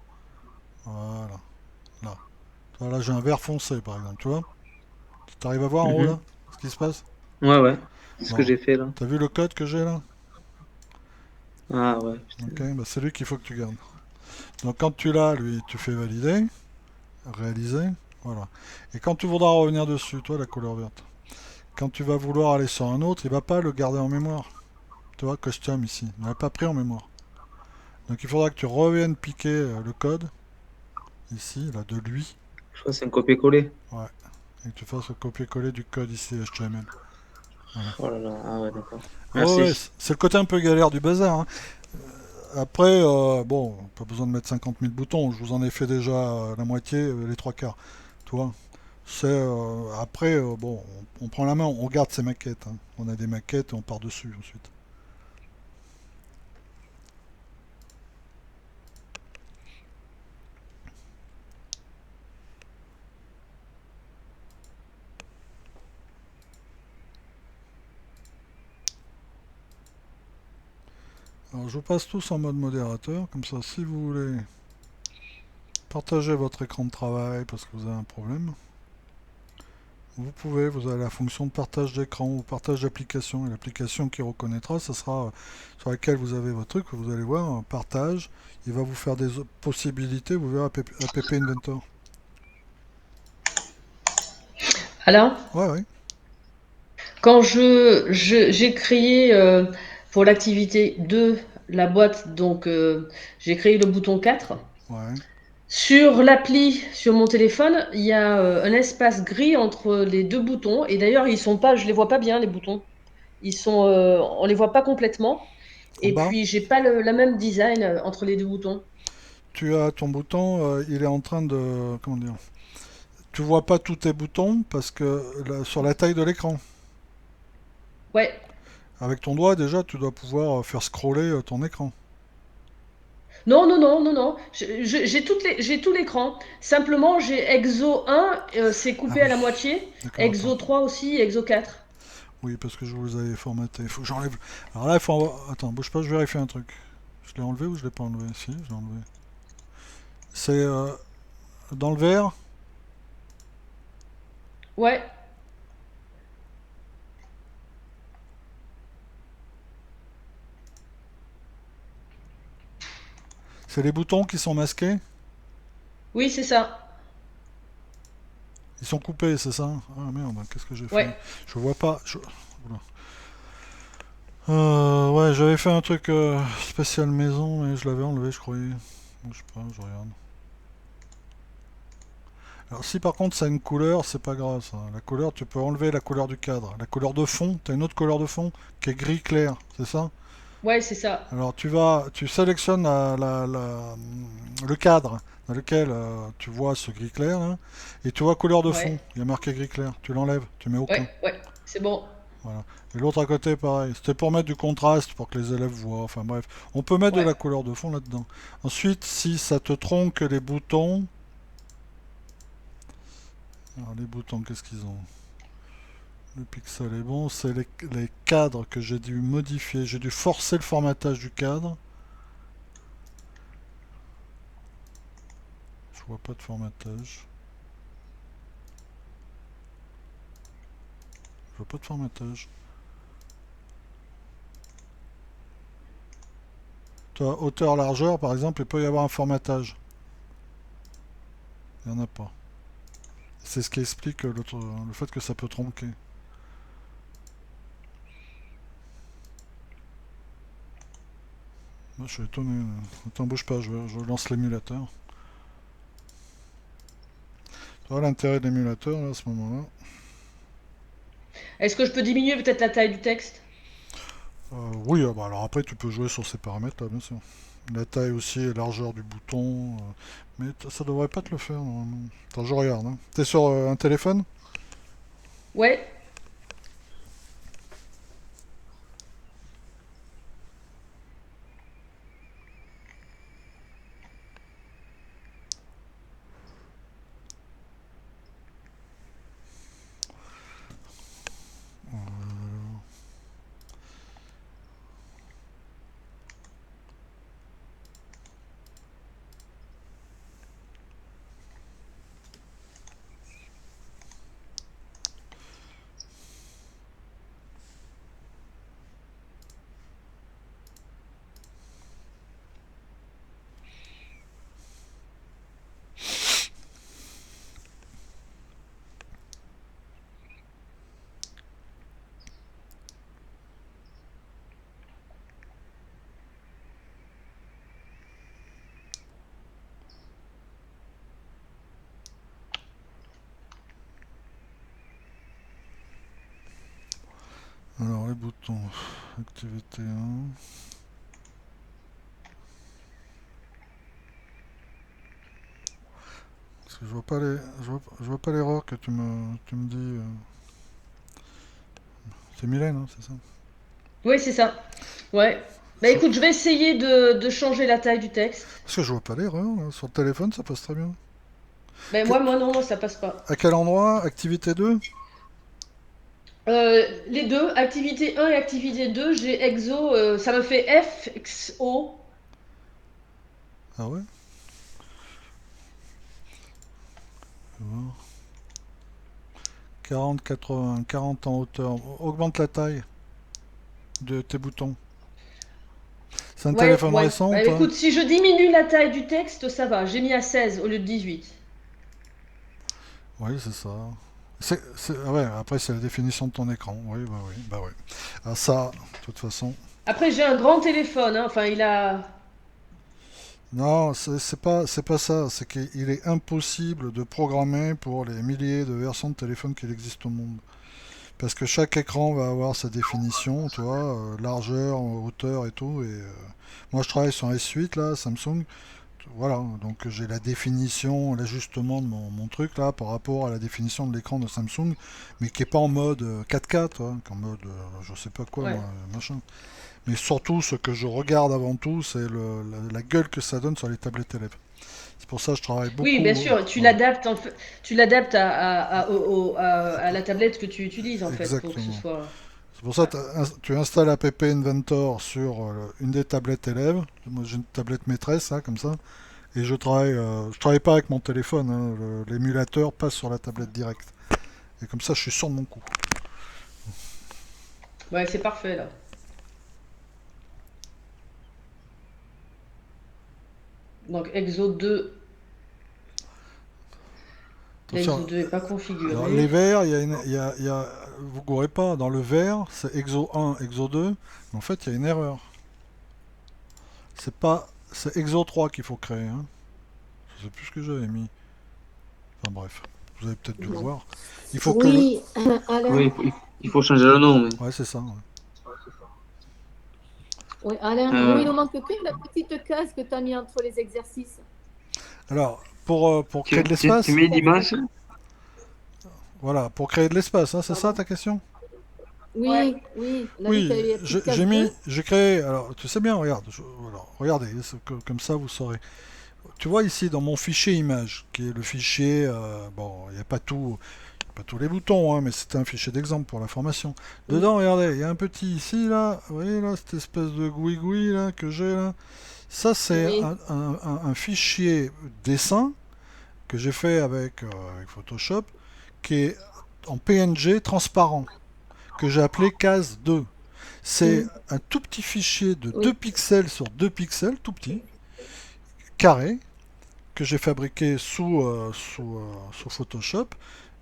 Voilà, là. Là, j'ai un vert foncé, par exemple, tu vois? Tu arrives à voir en haut, là, Mhm. ce qui se passe? Ouais. C'est ce que Bon, j'ai fait là. t'as vu le code que j'ai là? Ah ouais, Ok, putain. c'est lui qu'il faut que tu gardes. Donc quand tu l'as, lui, tu fais valider, réaliser, voilà. Et quand tu voudras revenir dessus, toi, la couleur verte, quand tu vas vouloir aller sur un autre, il va pas le garder en mémoire. Tu vois, custom ici, il ne l'a pas pris en mémoire. Donc il faudra que tu reviennes piquer le code, ici, là, de lui, Je crois que c'est un copier-coller. ouais, et que tu fasses le copier-coller du code ici HTML. Voilà. Oh là là, ah ouais, d'accord. Oh ouais, Merci. c'est le côté un peu galère du bazar. Hein. Après, bon, pas besoin de mettre 50 000 boutons, je vous en ai fait déjà la moitié, les trois quarts. Tu vois, après, bon, on prend la main, on regarde ses maquettes. Hein. On a des maquettes et on part dessus ensuite. Alors, je vous passe tous en mode modérateur, comme ça, si vous voulez partager votre écran de travail parce que vous avez un problème, vous pouvez, vous avez la fonction de partage d'écran ou partage d'application, et l'application qui reconnaîtra, ce sera sur laquelle vous avez votre truc, vous allez voir, un partage, il va vous faire des possibilités, vous verrez App Inventor. Alors, Ouais, ouais. quand j'ai créé pour l'activité 2 la boîte, donc j'ai créé le bouton 4. Ouais. Sur l'appli, sur mon téléphone, il y a un espace gris entre les deux boutons. Et d'ailleurs, ils sont pas, je les vois pas bien, les boutons. On les voit pas complètement. En Et bas, puis, j'ai pas la même design entre les deux boutons. tu as ton bouton, il est en train de... Comment dire? Tu vois pas tous tes boutons parce que sur la taille de l'écran. Ouais. Avec ton doigt, déjà, tu dois pouvoir faire scroller ton écran. Non, non, non, non, non. J'ai tout l'écran. Simplement, j'ai Exo 1, c'est Ah coupé à oui, la moitié. d'accord, Exo attends. 3 aussi, Exo 4. Oui, parce que je vous avais formaté. Il faut que j'enlève. Alors là, il faut. Attends, bouge pas, je vérifie un truc. Je l'ai enlevé ou je l'ai pas enlevé? Si, je l'ai enlevé. C'est dans le vert. Ouais. C'est les boutons qui sont masqués. Oui, c'est ça. Ils sont coupés, c'est ça? Ah merde, qu'est-ce que j'ai fait? Ouais. Je vois pas. Oula. Ouais, j'avais fait un truc spécial maison, mais je l'avais enlevé, je croyais. Je sais pas, je regarde. Alors si par contre ça a une couleur, c'est pas grave ça. La couleur, tu peux enlever la couleur du cadre. La couleur de fond, tu as une autre couleur de fond qui est gris clair, c'est ça? Ouais, c'est ça. Alors tu sélectionnes le cadre dans lequel tu vois ce gris clair là, et tu vois couleur de fond. Ouais. Il y a marqué gris clair. Tu l'enlèves, tu mets aucun. Ouais, ouais. C'est bon. Voilà. Et l'autre à côté, pareil. C'était pour mettre du contraste, pour que les élèves voient. Enfin bref, on peut mettre de Ouais. la couleur de fond là-dedans. Ensuite, si ça te tronque les boutons, alors les boutons, qu'est-ce qu'ils ont? Le pixel est bon, c'est les cadres que j'ai dû modifier. J'ai dû forcer le formatage du cadre. Je vois pas de formatage. Je vois pas de formatage. Toi, hauteur-largeur, par exemple, il peut y avoir un formatage. Il n'y en a pas. C'est ce qui explique le fait que ça peut tronquer. Moi, je suis étonné. Attends, bouge pas, je lance l'émulateur. Tu vois l'intérêt de l'émulateur là, à ce moment-là. Est-ce que je peux diminuer peut-être la taille du texte? Oui, bah, alors après tu peux jouer sur ces paramètres là, bien sûr. La taille aussi et largeur du bouton. Mais ça devrait pas te le faire normalement. Attends, je regarde. Hein. T'es sur un téléphone? Ouais. Alors les boutons. Activité 1. Parce que je vois pas l'erreur que tu me dis. C'est Mylène, hein, c'est ça? Oui, c'est ça. Ouais. Bah écoute, je vais essayer de changer la taille du texte. Parce que je vois pas l'erreur, là. Sur le téléphone ça passe très bien. Mais moi non, ça passe pas. À quel endroit? Activité 2? Les deux, activité 1 et activité 2, j'ai exo, ça me fait FXO. Ah ouais? Je vais voir. 40, 80, 40 en hauteur. Augmente la taille de tes boutons. C'est un Ouais, téléphone ouais. récent ou Bah, pas? écoute, si je diminue la taille du texte, ça va. J'ai mis à 16 au lieu de 18. Oui, c'est ça. Ah ouais, après, c'est la définition de ton écran. Oui, bah oui, bah oui. Ah, ça, de toute façon. Après, j'ai un grand téléphone, hein. Enfin, il a. Non, c'est pas ça. C'est qu'il est impossible de programmer pour les milliers de versions de téléphone qu'il existe au monde. Parce que chaque écran va avoir sa définition, tu vois, largeur, hauteur et tout. Et moi, je travaille sur un S8 là, Samsung. Voilà, donc j'ai la définition, l'ajustement de mon truc là par rapport à la définition de l'écran de Samsung, mais qui est pas en mode 4K, toi, qu'en mode je sais pas quoi, Ouais. moi, machin. Mais surtout, ce que je regarde avant tout, c'est la gueule que ça donne sur les tablettes élèves. C'est pour ça que je travaille Oui, beaucoup. bien sûr, tu Voilà, l'adaptes en fait, tu l'adaptes à la tablette que tu utilises en fait pour que ce exactement. soit. C'est pour ça que tu installes App Inventor sur une des tablettes élèves. Moi, j'ai une tablette maîtresse, là, comme ça. Et je travaille pas avec mon téléphone, hein. L'émulateur passe sur la tablette directe. Et comme ça, je suis sûr de mon coup. Ouais, c'est parfait là. Donc Exo 2, l'Exo Attention, 2 est pas alors, les configuré. verts, vous gourrez pas, dans le vert, c'est Exo 1, Exo 2, mais en fait, il y a une erreur. C'est Exo 3 qu'il faut créer, hein. Je sais plus ce que j'avais mis. Enfin bref, vous avez peut-être dû le voir. Il faut que le... Oui, Alain. Oui, il faut changer le nom. Mais... Ouais, c'est ça. Ouais. Oui, Alain, nous, il nous manque que la petite case que tu as mis entre les exercices. Alors, pour créer de tu l'espace, mets l'image. voilà, pour créer de l'espace, hein, c'est ça Pardon. ta question? Oui, oui, on a dit Oui, que tu avais la petite case j'ai bleue. j'ai créé, alors tu sais bien, regarde, regardez, comme ça vous saurez. Tu vois ici dans mon fichier image, qui est le fichier, bon, il n'y a pas tous les boutons, hein, mais c'était un fichier d'exemple pour la formation. Dedans, regardez, il y a un petit ici, là, vous voyez là, cette espèce de gouigoui là que j'ai là. Ça, c'est Oui. un fichier dessin que j'ai fait avec Photoshop, qui est en PNG transparent, que j'ai appelé case 2. C'est un tout petit fichier de 2 Oui. pixels sur 2 pixels, tout petit, carré, que j'ai fabriqué sous Photoshop,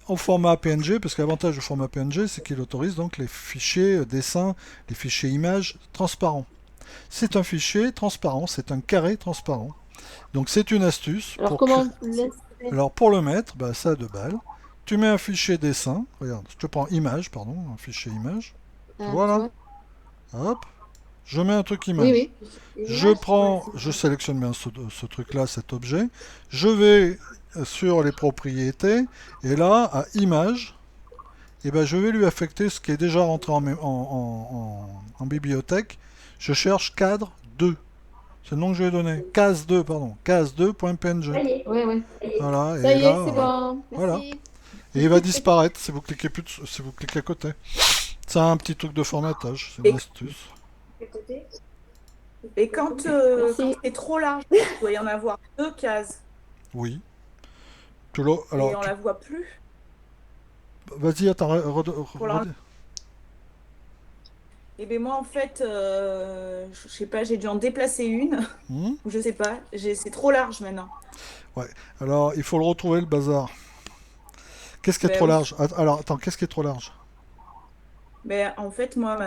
en format PNG, parce que l'avantage du format PNG, c'est qu'il autorise donc les fichiers dessins, les fichiers images transparents. C'est un fichier transparent, c'est un carré transparent. Donc c'est une astuce Alors, pour comment on laisse faire? Alors pour le mettre, bah, ça a 2 balles. Tu mets un fichier dessin, regarde, je te prends image, pardon, un fichier image. Tu Ah, vois tu là? vois? Hop, je mets un truc Oui, image. oui. Je sélectionne bien ce truc-là, cet objet. Je vais sur les propriétés, et là, à image, et ben, je vais lui affecter ce qui est déjà rentré en bibliothèque. Je cherche cadre 2. C'est le nom que je vais donner. Case 2, pardon. Case 2.png. Oui, oui. Voilà, Ça et y est, là, c'est bon. voilà. Merci. Et il va disparaître si vous cliquez si vous cliquez à côté. C'est un petit truc de formatage, c'est une Et, astuce. et quand, Merci. quand c'est trop large, il doit y en avoir 2 cases. Oui. Et Alors, on la voit plus. vas-y, attends, Pour la... Et bien moi, en fait, je sais pas, j'ai dû en déplacer une. Hmm. Ou je sais pas, c'est trop large maintenant. Ouais. Alors, il faut le retrouver, le bazar. Qu'est-ce qui est Ben trop oui. large? Alors, attends, qu'est-ce qui est trop large? Mais en fait, moi,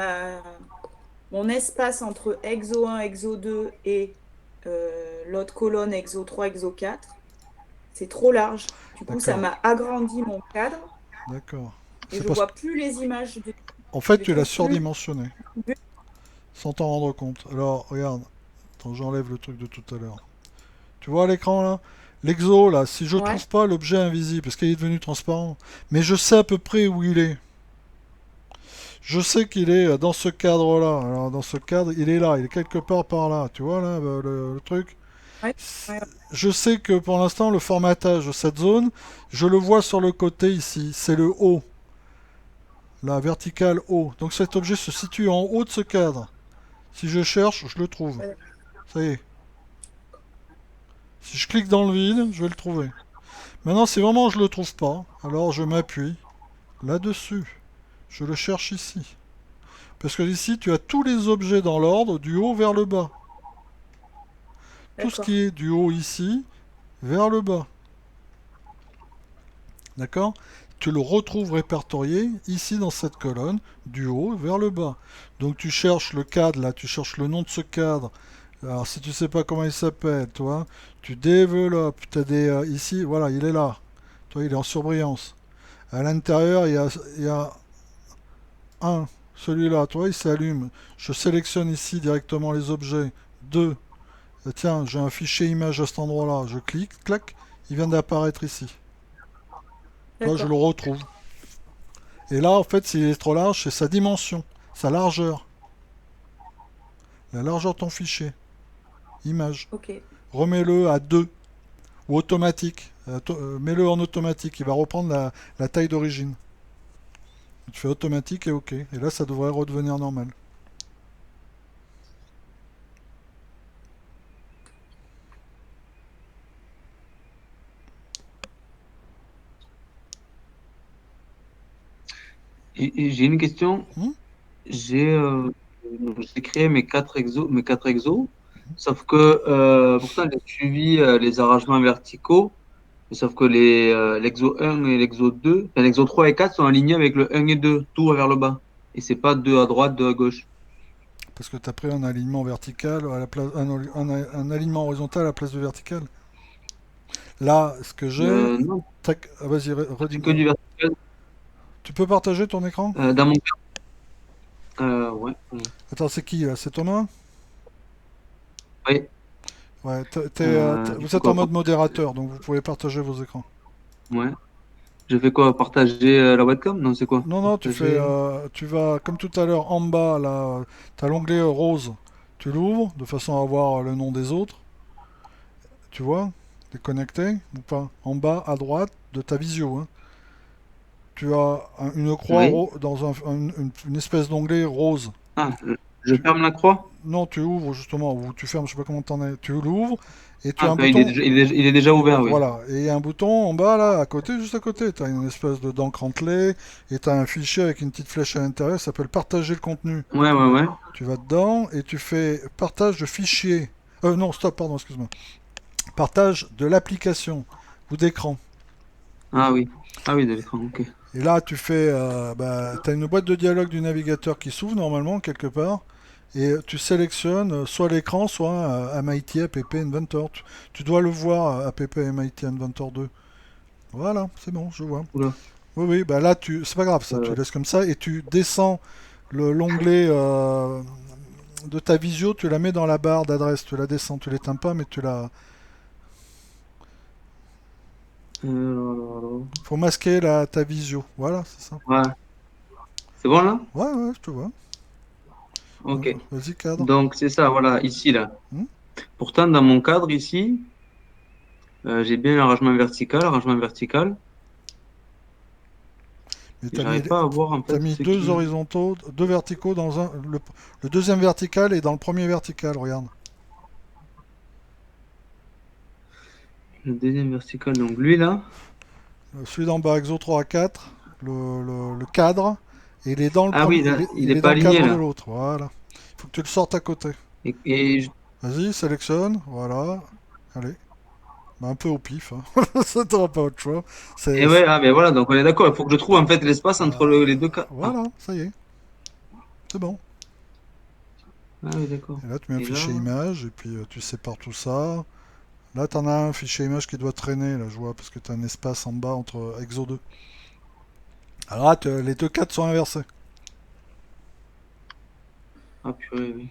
mon espace entre Exo 1, Exo 2 et l'autre colonne Exo 3, Exo 4, c'est trop large. Du coup, ça D'accord, m'a agrandi mon cadre d'accord. et C'est je parce vois plus les images. En Je fait, les tu l'as trouve plus. surdimensionné, sans t'en rendre compte. Alors, regarde. Attends, j'enlève le truc de tout à l'heure. Tu vois à l'écran là? L'exo là, si je Ouais. trouve pas l'objet invisible, parce qu'il est devenu transparent, mais je sais à peu près où il est. Je sais qu'il est dans ce cadre-là. Alors dans ce cadre, il est là, il est quelque part par là. Tu vois là le truc? Ouais. Ouais. Je sais que pour l'instant le formatage de cette zone, je le vois sur le côté ici. C'est le haut. Là, vertical haut. Donc cet objet se situe en haut de ce cadre. Si je cherche, je le trouve. Ouais. Ça y est. Si je clique dans le vide, je vais le trouver. Maintenant, si vraiment je le trouve pas, alors je m'appuie là-dessus. Je le cherche ici. Parce que ici, tu as tous les objets dans l'ordre, du haut vers le bas. Tout ce D'accord. qui est du haut ici, vers le bas. D'accord? Tu le retrouves répertorié ici dans cette colonne, du haut vers le bas. Donc tu cherches le cadre, là, tu cherches le nom de ce cadre. Alors si tu sais pas comment il s'appelle, toi, tu développes. Tu as des, ici, voilà, il est là. Toi, il est en surbrillance. À l'intérieur, il y a un. Celui-là, toi, il s'allume. Je sélectionne ici directement les objets. 2. Tiens, j'ai un fichier image à cet endroit-là. Je clique, clac, il vient d'apparaître ici. Toi, je le D'accord. retrouve. Et là, en fait, s'il est trop large, c'est sa dimension, sa largeur. La largeur de ton fichier. Image. Ok. Remets-le à 2 ou automatique. Mets-le en automatique. Il va reprendre la taille d'origine. Tu fais automatique et OK. Et là, ça devrait redevenir normal. Et j'ai une question. Hmm. J'ai j'ai créé mes quatre exos, sauf que pourtant j'ai suivi les arrangements verticaux, mais sauf que l'exo 1 et l'exo 2, enfin, l'exo 3 et 4 sont alignés avec le 1 et 2, tout vers le bas. Et c'est pas 2 à droite, 2 à gauche. Parce que tu as pris un alignement vertical à la place, un alignement horizontal à la place du vertical. Là, ce que j'ai. Non, Tac, vas-y, c'est que redis-moi. du vertical. Tu peux partager ton écran? Dans mon cas, ouais. Attends, c'est qui là? C'est Thomas? Oui. Ouais, Du vous coup, êtes en quoi, mode modérateur, donc vous pouvez partager vos écrans. ouais. Je fais quoi? Partager la webcam? Non, c'est quoi? Non, non, Partager. tu vas, comme tout à l'heure, en bas, là, tu as l'onglet rose. Tu l'ouvres de façon à voir le nom des autres. Tu vois? T'es connecté ou pas? En bas, à droite de ta visio, hein. Tu as une croix Oui. dans une espèce d'onglet rose. Ah, je Tu- ferme la croix? non, tu ouvres justement, ou tu fermes, je sais pas comment t'en es. Tu l'ouvres et tu as Ah, un enfin, il est bouton. déjà, il est déjà ouvert, oui. Voilà, et il y a un bouton en bas là, à côté, juste à côté. Tu as une espèce de dent crantelée et tu as un fichier avec une petite flèche à l'intérieur. Ça s'appelle partager le contenu. Ouais, ouais, ouais. Tu vas dedans et tu fais partage de fichier. Non, stop, pardon, excuse-moi. Partage de l'application ou d'écran. Ah oui. Ah oui, de l'écran, ok. Et là, tu fais, tu as une boîte de dialogue du navigateur qui s'ouvre normalement quelque part. Et tu sélectionnes soit l'écran, soit MIT App Inventor. Tu dois le voir, App MIT Inventor 2. Voilà, c'est bon, je vois. Oula. Oui, oui, bah là, c'est pas grave ça, tu Euh, laisses comme ça et tu descends l'onglet de ta visio, tu la mets dans la barre d'adresse, tu la descends, tu l'éteins pas, mais tu la. alors. Faut masquer ta visio, voilà, c'est ça. Ouais. C'est bon là? Ouais, ouais, je te vois. Ok. Vas-y, cadre. Donc c'est ça, voilà, ici là. Hmm. Pourtant, dans mon cadre ici, j'ai bien l'arrangement vertical, Mais et j'arrive pas à voir en t'as fait mis ce deux qui. horizontaux, deux verticaux dans un. Le deuxième vertical est dans le premier vertical, regarde. Le deuxième vertical, donc lui là. Celui d'en bas, Exo 3 à 4, le cadre, et il est dans le Ah oui, premier, là, il il est est dans pas le aligné cadre de là. l'autre, voilà. Il faut que tu le sortes à côté. Et Vas-y, sélectionne, voilà. Allez. Bah, un peu au pif, hein. Ça t'aura pas autre choix. et ouais, ah ben voilà, donc on est d'accord, il faut que je trouve en fait l'espace entre les deux cas. Ah, Voilà, ça y est. C'est bon. ah oui, d'accord. Et là, tu mets un Et là, fichier image, et puis tu sépares tout ça. Là, t'en as un fichier image qui doit traîner, là, je vois, parce que t'as un espace en bas entre Exo 2. Alors là, les deux cadres sont inversés. ah purée, oui.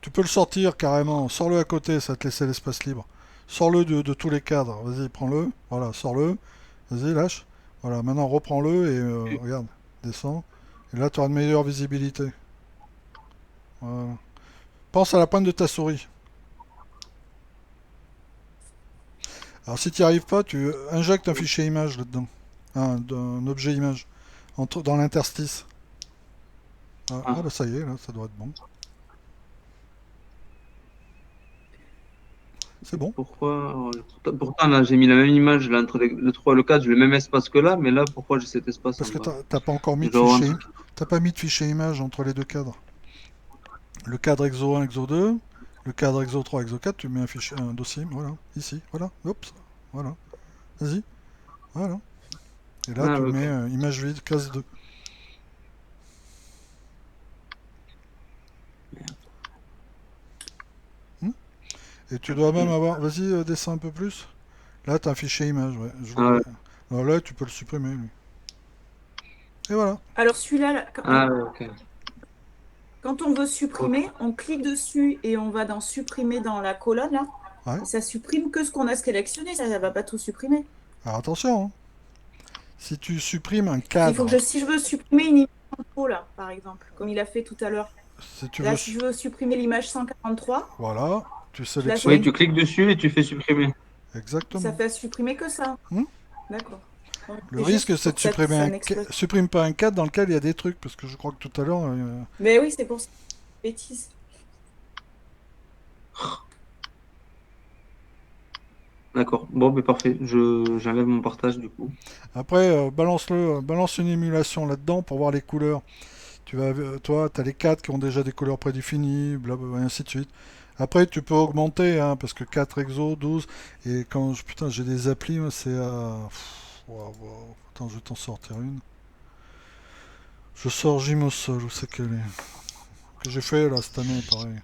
Tu peux le sortir carrément. Sors-le à côté, ça va te laisser l'espace libre. Sors-le de tous les cadres. Vas-y, prends-le. Voilà, sors-le. Vas-y, lâche. Voilà, maintenant reprends-le et regarde, descends. Et là, tu auras une meilleure visibilité. Voilà. Pense à la pointe de ta souris. Alors si tu n'y arrives pas, tu injectes un fichier image là-dedans. d'un objet image dans l'interstice. Ah, Ah. bah ça y est, là, ça doit être bon. C'est bon. Pourquoi? Pourtant, là, j'ai mis la même image là, entre le 3 et le 4, j'ai le même espace que là, mais là, pourquoi j'ai cet espace Parce en que bas? t'as pas encore mis Je de dois avoir un fichier. truc. T'as pas mis de fichier image entre les deux cadres. Le cadre EXO 1, EXO 2, le cadre EXO 3, EXO 4, tu mets un fichier, un dossier, voilà, ici, voilà, hop, voilà, vas-y, voilà. Et là, Ah, tu ouais, mets ok. image vide, case 2. Hmm. Et tu dois même avoir, vas-y, descends un peu plus. Là, t'as un fichier image, ouais, je le Ah, vois. ouais. Alors là, tu peux le supprimer, lui. Et voilà. Alors celui-là, là, Ah, ouais, ok. quand on veut Ok. supprimer, on clique dessus et on va dans supprimer dans la colonne là. Ouais. Et ça supprime que ce qu'on a sélectionné, ça ne va pas tout supprimer. Alors attention, hein. Si tu supprimes un Il faut que cadre, si je veux supprimer une image en trop là, par exemple, comme il a fait tout à l'heure. si tu veux, Là, si je veux supprimer l'image 143, voilà, tu je la Oui, sélectionnes tu sélectionne. cliques dessus et tu fais supprimer. Ça exactement. fait supprimer que ça. Hmm. D'accord. Donc, Le c'est risque, juste c'est pour de que ça, supprimer ça un n'explose. supprime pas un cadre dans lequel il y a des trucs, parce que je crois que tout à l'heure, Mais oui, c'est pour ça. Bêtise. D'accord. Bon, mais parfait. J'enlève mon partage du coup. après, balance une émulation là-dedans pour voir les couleurs. Toi, tu as les cadres qui ont déjà des couleurs prédéfinies, blablabla, et ainsi de suite. Après, tu peux augmenter, hein, parce que 4 exos, 12, et putain, j'ai des applis, moi, c'est à... Waouh, waouh. Attends, je vais t'en sortir une. Je sors Gymosol, où c'est qu'elle est? Que j'ai fait, là, cette année, pareil.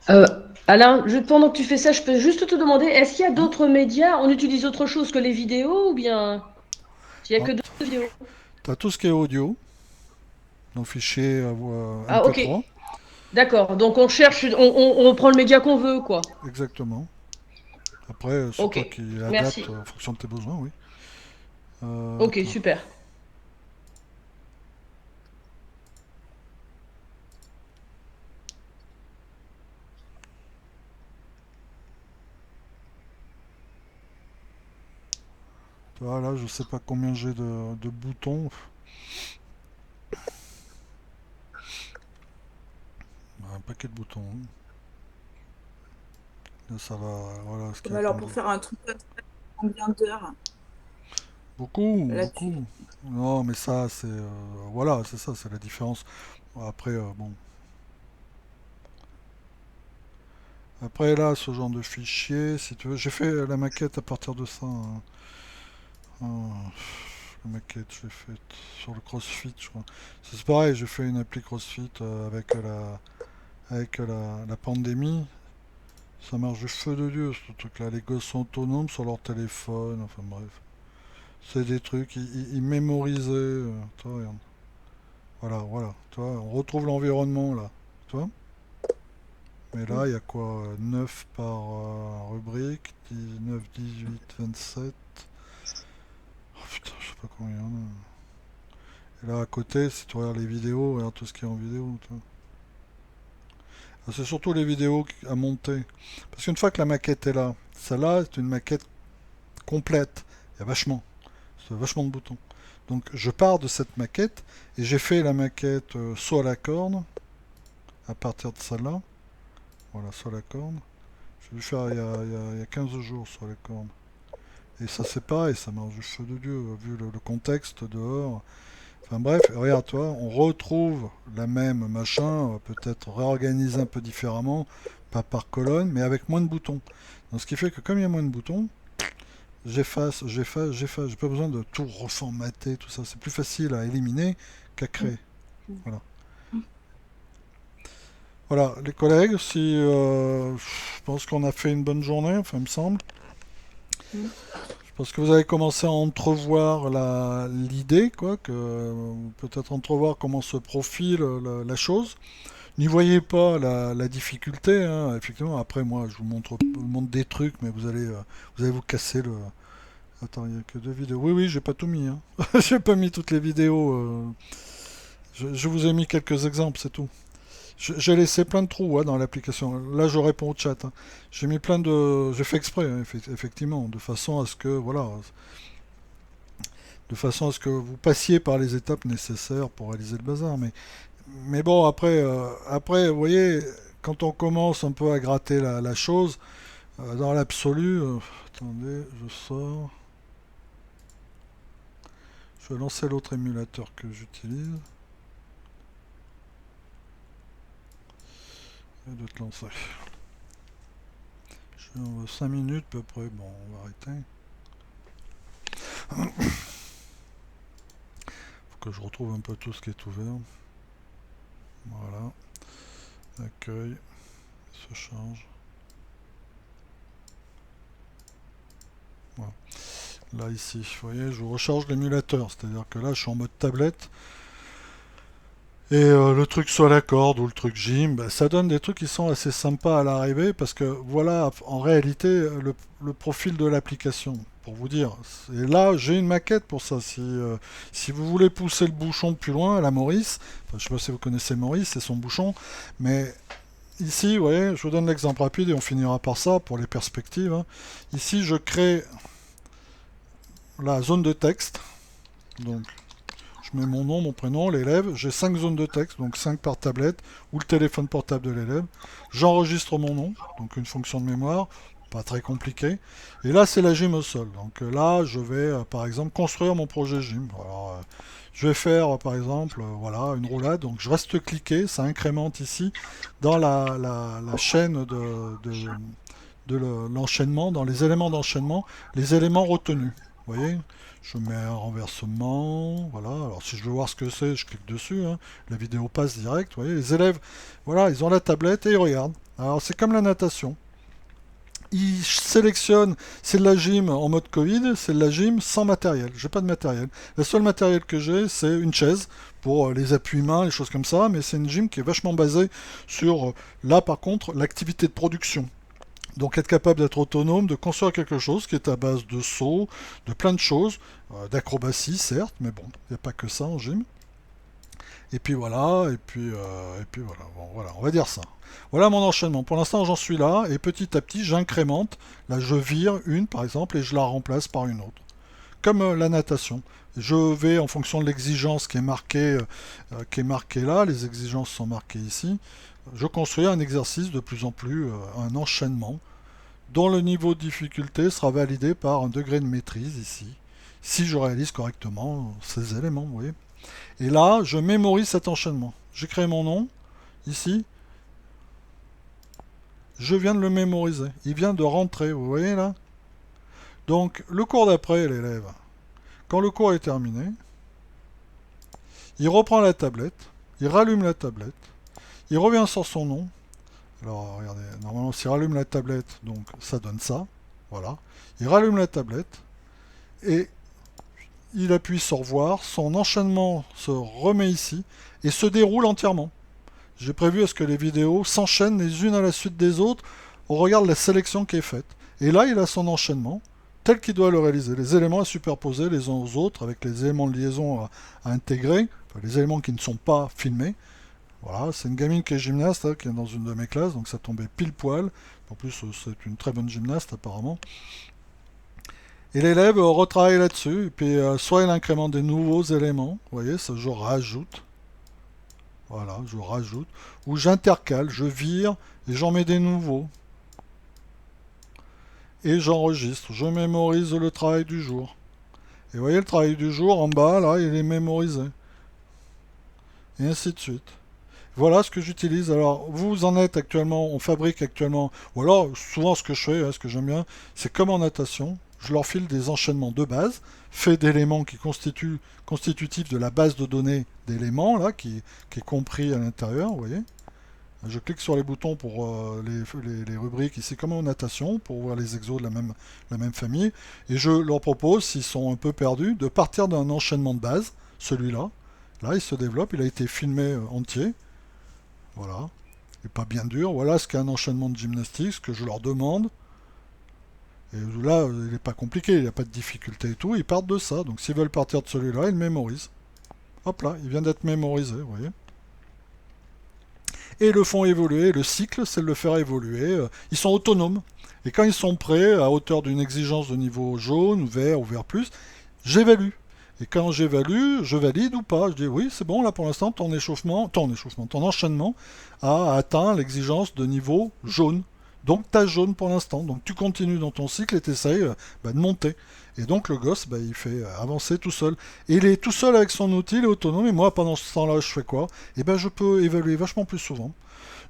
Euh, Alain, pendant que tu fais ça, je peux juste te demander, est-ce qu'il y a Hmm. d'autres médias? On utilise autre chose que les vidéos ou bien il n'y a Alors, que deux vidéos? t'as tout ce qui est audio, donc fichier Ah, ok. MP3, D'accord. Donc on cherche, on prend le média qu'on veut, quoi. exactement. Après, c'est Ok. toi qui Merci. adaptes en fonction de tes besoins, oui. Ok, Attends. super. Tu vois, là, je sais pas combien j'ai de boutons. Un paquet de boutons, hein. Là, ça va, voilà ce qui Mais est alors, pour attendu. faire un truc comme ça, combien d'heures? Beaucoup, Là, tu... beaucoup. Non, mais ça, c'est... voilà, c'est ça, c'est la différence. Après, bon. Après, là, ce genre de fichier, si tu veux... J'ai fait la maquette à partir de ça, hein. La maquette, je l'ai faite sur le CrossFit, je crois. C'est pareil, j'ai fait une appli CrossFit avec la pandémie. Ça marche du feu de Dieu, ce truc-là. Les gosses sont autonomes sur leur téléphone, enfin bref. C'est des trucs, ils mémorisaient. Toi, regarde. Voilà, voilà. Toi, on retrouve l'environnement là. Toi. Mais là, il y a quoi 9 par rubrique, 19, 18, 27. Oh putain, je sais pas combien il y en a. Et là, à côté, si tu regardes les vidéos, regarde tout ce qui est en vidéo. Toi. Ah, c'est surtout les vidéos à monter. Parce qu'une fois que la maquette est là, celle-là, c'est une maquette complète. Il y a vachement de boutons. Donc je pars de cette maquette et j'ai fait la maquette saut à la corde à partir de celle-là. Voilà, saut à la corde. Je vais faire il y a 15 jours sur la corde. Et ça c'est pareil, ça marche du feu de Dieu, vu le contexte dehors. Enfin bref, regarde toi, on retrouve la même machin, peut-être réorganisé un peu différemment, pas par colonne, mais avec moins de boutons. Donc ce qui fait que comme il y a moins de boutons, j'efface. J'ai pas besoin de tout reformater, tout ça. C'est plus facile à éliminer qu'à créer. Voilà. Voilà, les collègues, si je pense qu'on a fait une bonne journée, enfin, il me semble. Mm. Je pense que vous avez commencé à entrevoir l'idée, quoi, que peut-être entrevoir comment se profile la chose. N'y voyez pas la difficulté, hein, effectivement. Après, moi, je vous montre des trucs, mais vous allez vous casser le. Attends, il n'y a que deux vidéos. Oui, oui, j'ai pas tout mis, hein. J'ai pas mis toutes les vidéos. Je vous ai mis quelques exemples, c'est tout. J'ai laissé plein de trous dans l'application. Là, je réponds au chat. J'ai mis plein de... J'ai fait exprès, effectivement, de façon à ce que, voilà, de façon à ce que vous passiez par les étapes nécessaires pour réaliser le bazar. Mais bon, après, vous voyez, quand on commence un peu à gratter la chose, dans l'absolu, attendez, je sors. Je vais lancer l'autre émulateur que j'utilise. Et de te lancer. Je suis en 5 minutes à peu près. Bon, on va arrêter. Faut que je retrouve un peu tout ce qui est ouvert. Voilà. Accueil. Se charge. Voilà. Là ici, vous voyez, je recharge l'émulateur. C'est-à-dire que là, je suis en mode tablette. Et le truc sur la corde ou le truc gym, ça donne des trucs qui sont assez sympas à l'arrivée parce que voilà en réalité le profil de l'application, pour vous dire. Et là j'ai une maquette pour ça. Si vous voulez pousser le bouchon plus loin à la Maurice, enfin, je sais pas si vous connaissez Maurice, c'est son bouchon, mais ici, vous voyez, je vous donne l'exemple rapide et on finira par ça pour les perspectives. Ici je crée la zone de texte, donc je mets mon nom, mon prénom, l'élève, j'ai 5 zones de texte, donc 5 par tablette, ou le téléphone portable de l'élève. J'enregistre mon nom, donc une fonction de mémoire, pas très compliqué. Et là, c'est la gym au sol. Donc là, je vais, par exemple, construire mon projet gym. Alors, je vais faire, par exemple, voilà, une roulade. Donc je reste cliqué, ça incrémente ici, dans la chaîne de l'enchaînement, dans les éléments d'enchaînement, les éléments retenus. Vous voyez, je mets un renversement, voilà. Alors si je veux voir ce que c'est, je clique dessus. La vidéo passe direct. Vous voyez, les élèves, voilà, ils ont la tablette et ils regardent. Alors c'est comme la natation. Ils sélectionnent, c'est de la gym en mode Covid, c'est de la gym sans matériel. J'ai pas de matériel. Le seul matériel que j'ai, c'est une chaise pour les appuis-mains, les choses comme ça. Mais c'est une gym qui est vachement basée sur, là par contre, l'activité de production. Donc être capable d'être autonome, de construire quelque chose qui est à base de sauts, de plein de choses, d'acrobatie certes, mais bon, il n'y a pas que ça en gym. Et puis voilà, et puis voilà, bon, voilà, on va dire ça. Voilà mon enchaînement. Pour l'instant j'en suis là, et petit à petit j'incrémente. Là je vire une par exemple, et je la remplace par une autre. Comme la natation. Je vais en fonction de l'exigence qui est marquée là, les exigences sont marquées ici. Je construis un exercice de plus en plus, un enchaînement, dont le niveau de difficulté sera validé par un degré de maîtrise ici, si je réalise correctement ces éléments, vous voyez. Et là, je mémorise cet enchaînement. J'ai créé mon nom, ici, je viens de le mémoriser, il vient de rentrer, vous voyez là. Donc, le cours d'après, l'élève, quand le cours est terminé, il reprend la tablette, il rallume la tablette, il revient sur son nom. Alors, regardez, normalement, s'il rallume la tablette, donc ça donne ça. Voilà. Il rallume la tablette et il appuie sur revoir. Son enchaînement se remet ici et se déroule entièrement. J'ai prévu à ce que les vidéos s'enchaînent les unes à la suite des autres au regard de la sélection qui est faite. Et là, il a son enchaînement tel qu'il doit le réaliser. Les éléments à superposer les uns aux autres avec les éléments de liaison à intégrer, enfin, les éléments qui ne sont pas filmés. Voilà, c'est une gamine qui est gymnaste, qui est dans une de mes classes, donc ça tombait pile poil. En plus, c'est une très bonne gymnaste apparemment. Et l'élève retravaille là-dessus, et puis soit il incrémente des nouveaux éléments, vous voyez, ça je rajoute. Voilà, je rajoute. Ou j'intercale, je vire, et j'en mets des nouveaux. Et j'enregistre, je mémorise le travail du jour. Et vous voyez, le travail du jour, en bas, là, il est mémorisé. Et ainsi de suite. Voilà ce que j'utilise. Alors, vous en êtes actuellement, on fabrique actuellement, ou alors, souvent ce que je fais, ce que j'aime bien, c'est comme en natation, je leur file des enchaînements de base, faits d'éléments qui constitutifs de la base de données d'éléments, là, qui est compris à l'intérieur, vous voyez. Je clique sur les boutons pour les rubriques ici, comme en natation, pour voir les exos de la même famille, et je leur propose, s'ils sont un peu perdus, de partir d'un enchaînement de base, celui-là. Là, il se développe, il a été filmé entier. Voilà, et pas bien dur. Voilà ce qu'est un enchaînement de gymnastique, ce que je leur demande. Et là, il n'est pas compliqué, il n'y a pas de difficulté et tout. Ils partent de ça. Donc s'ils veulent partir de celui-là, ils le mémorisent. Hop là, il vient d'être mémorisé, vous voyez. et le font évoluer. Le cycle, c'est de le faire évoluer. Ils sont autonomes. Et quand ils sont prêts, à hauteur d'une exigence de niveau jaune, vert ou vert plus, j'évalue. Et quand j'évalue, je valide ou pas. Je dis oui, c'est bon, là pour l'instant, ton enchaînement a atteint l'exigence de niveau jaune. Donc tu as jaune pour l'instant. Donc tu continues dans ton cycle et tu essayes de monter. Et donc le gosse, il fait avancer tout seul. Et il est tout seul avec son outil, il est autonome. Et moi, pendant ce temps-là, je fais quoi? Eh ben je peux évaluer vachement plus souvent.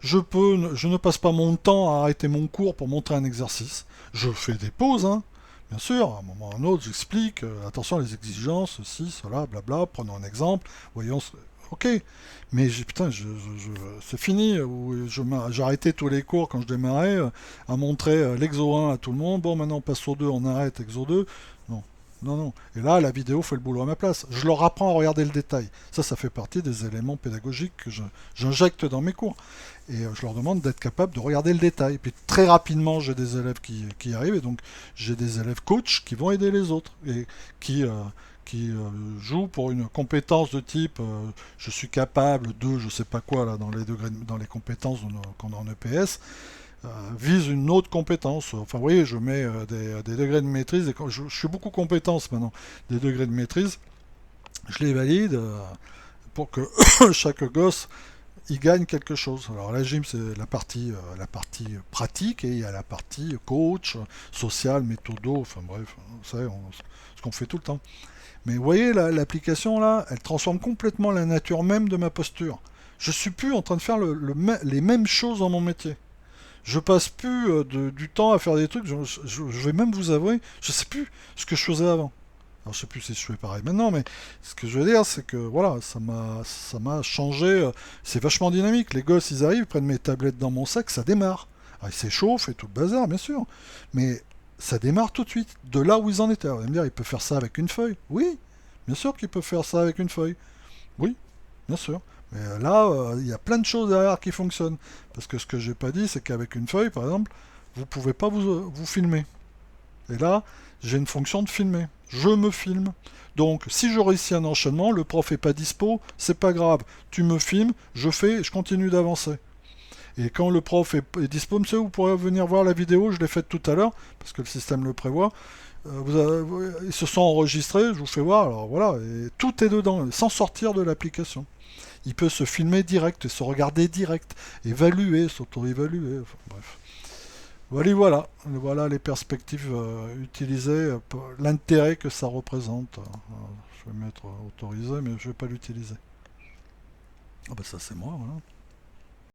Je ne passe pas mon temps à arrêter mon cours pour montrer un exercice. Je fais des pauses, hein. Bien sûr, à un moment ou à un autre, j'explique, attention les exigences, ceci, cela, blabla, prenons un exemple, voyons, ok, mais putain, c'est fini, j'ai arrêté tous les cours quand je démarrais, à montrer l'exo 1 à tout le monde, bon maintenant on passe au 2, on arrête, exo 2, non, non, non, et là la vidéo fait le boulot à ma place, je leur apprends à regarder le détail, ça fait partie des éléments pédagogiques que j'injecte dans mes cours. Et je leur demande d'être capable de regarder le détail. Et puis très rapidement, j'ai des élèves qui arrivent, et donc j'ai des élèves coachs qui vont aider les autres, et qui jouent pour une compétence de type je suis capable de je sais pas quoi là dans les compétences qu'on a en EPS, vise une autre compétence. Enfin vous voyez, je mets des degrés de maîtrise, et je suis beaucoup compétences maintenant, des degrés de maîtrise, je les valide pour que chaque gosse il gagne quelque chose. Alors la gym, c'est la partie pratique, et il y a la partie coach, social, méthodo, enfin bref, vous savez, ce qu'on fait tout le temps. Mais vous voyez, l'application là, elle transforme complètement la nature même de ma posture. Je suis plus en train de faire les mêmes choses dans mon métier. Je passe plus du temps à faire des trucs, je vais même vous avouer, je sais plus ce que je faisais avant. Alors je sais plus si je fais pareil maintenant, mais ce que je veux dire, c'est que voilà, ça m'a changé. C'est vachement dynamique. Les gosses, ils arrivent, ils prennent mes tablettes dans mon sac, ça démarre. Alors, ils s'échauffent et tout le bazar, bien sûr. Mais ça démarre tout de suite, de là où ils en étaient. Alors, vous allez me dire, il peut faire ça avec une feuille. Oui, bien sûr qu'il peut faire ça avec une feuille. Oui, bien sûr. Mais là, il y a plein de choses derrière qui fonctionnent. Parce que ce que j'ai pas dit, c'est qu'avec une feuille, par exemple, vous pouvez pas vous filmer. Et là, j'ai une fonction de filmer. Je me filme. Donc, si je réussis un enchaînement, le prof est pas dispo, c'est pas grave. Tu me filmes, je fais, et je continue d'avancer. Et quand le prof est dispo, monsieur, vous pourrez venir voir la vidéo, je l'ai faite tout à l'heure, parce que le système le prévoit. Ils se sont enregistrés, je vous fais voir, alors voilà, et tout est dedans, sans sortir de l'application. Il peut se filmer direct, se regarder direct, évaluer, s'auto-évaluer, enfin, bref. Voilà les perspectives utilisées, l'intérêt que ça représente. Je vais mettre autorisé, mais je ne vais pas l'utiliser. Ah bah ça c'est moi, voilà.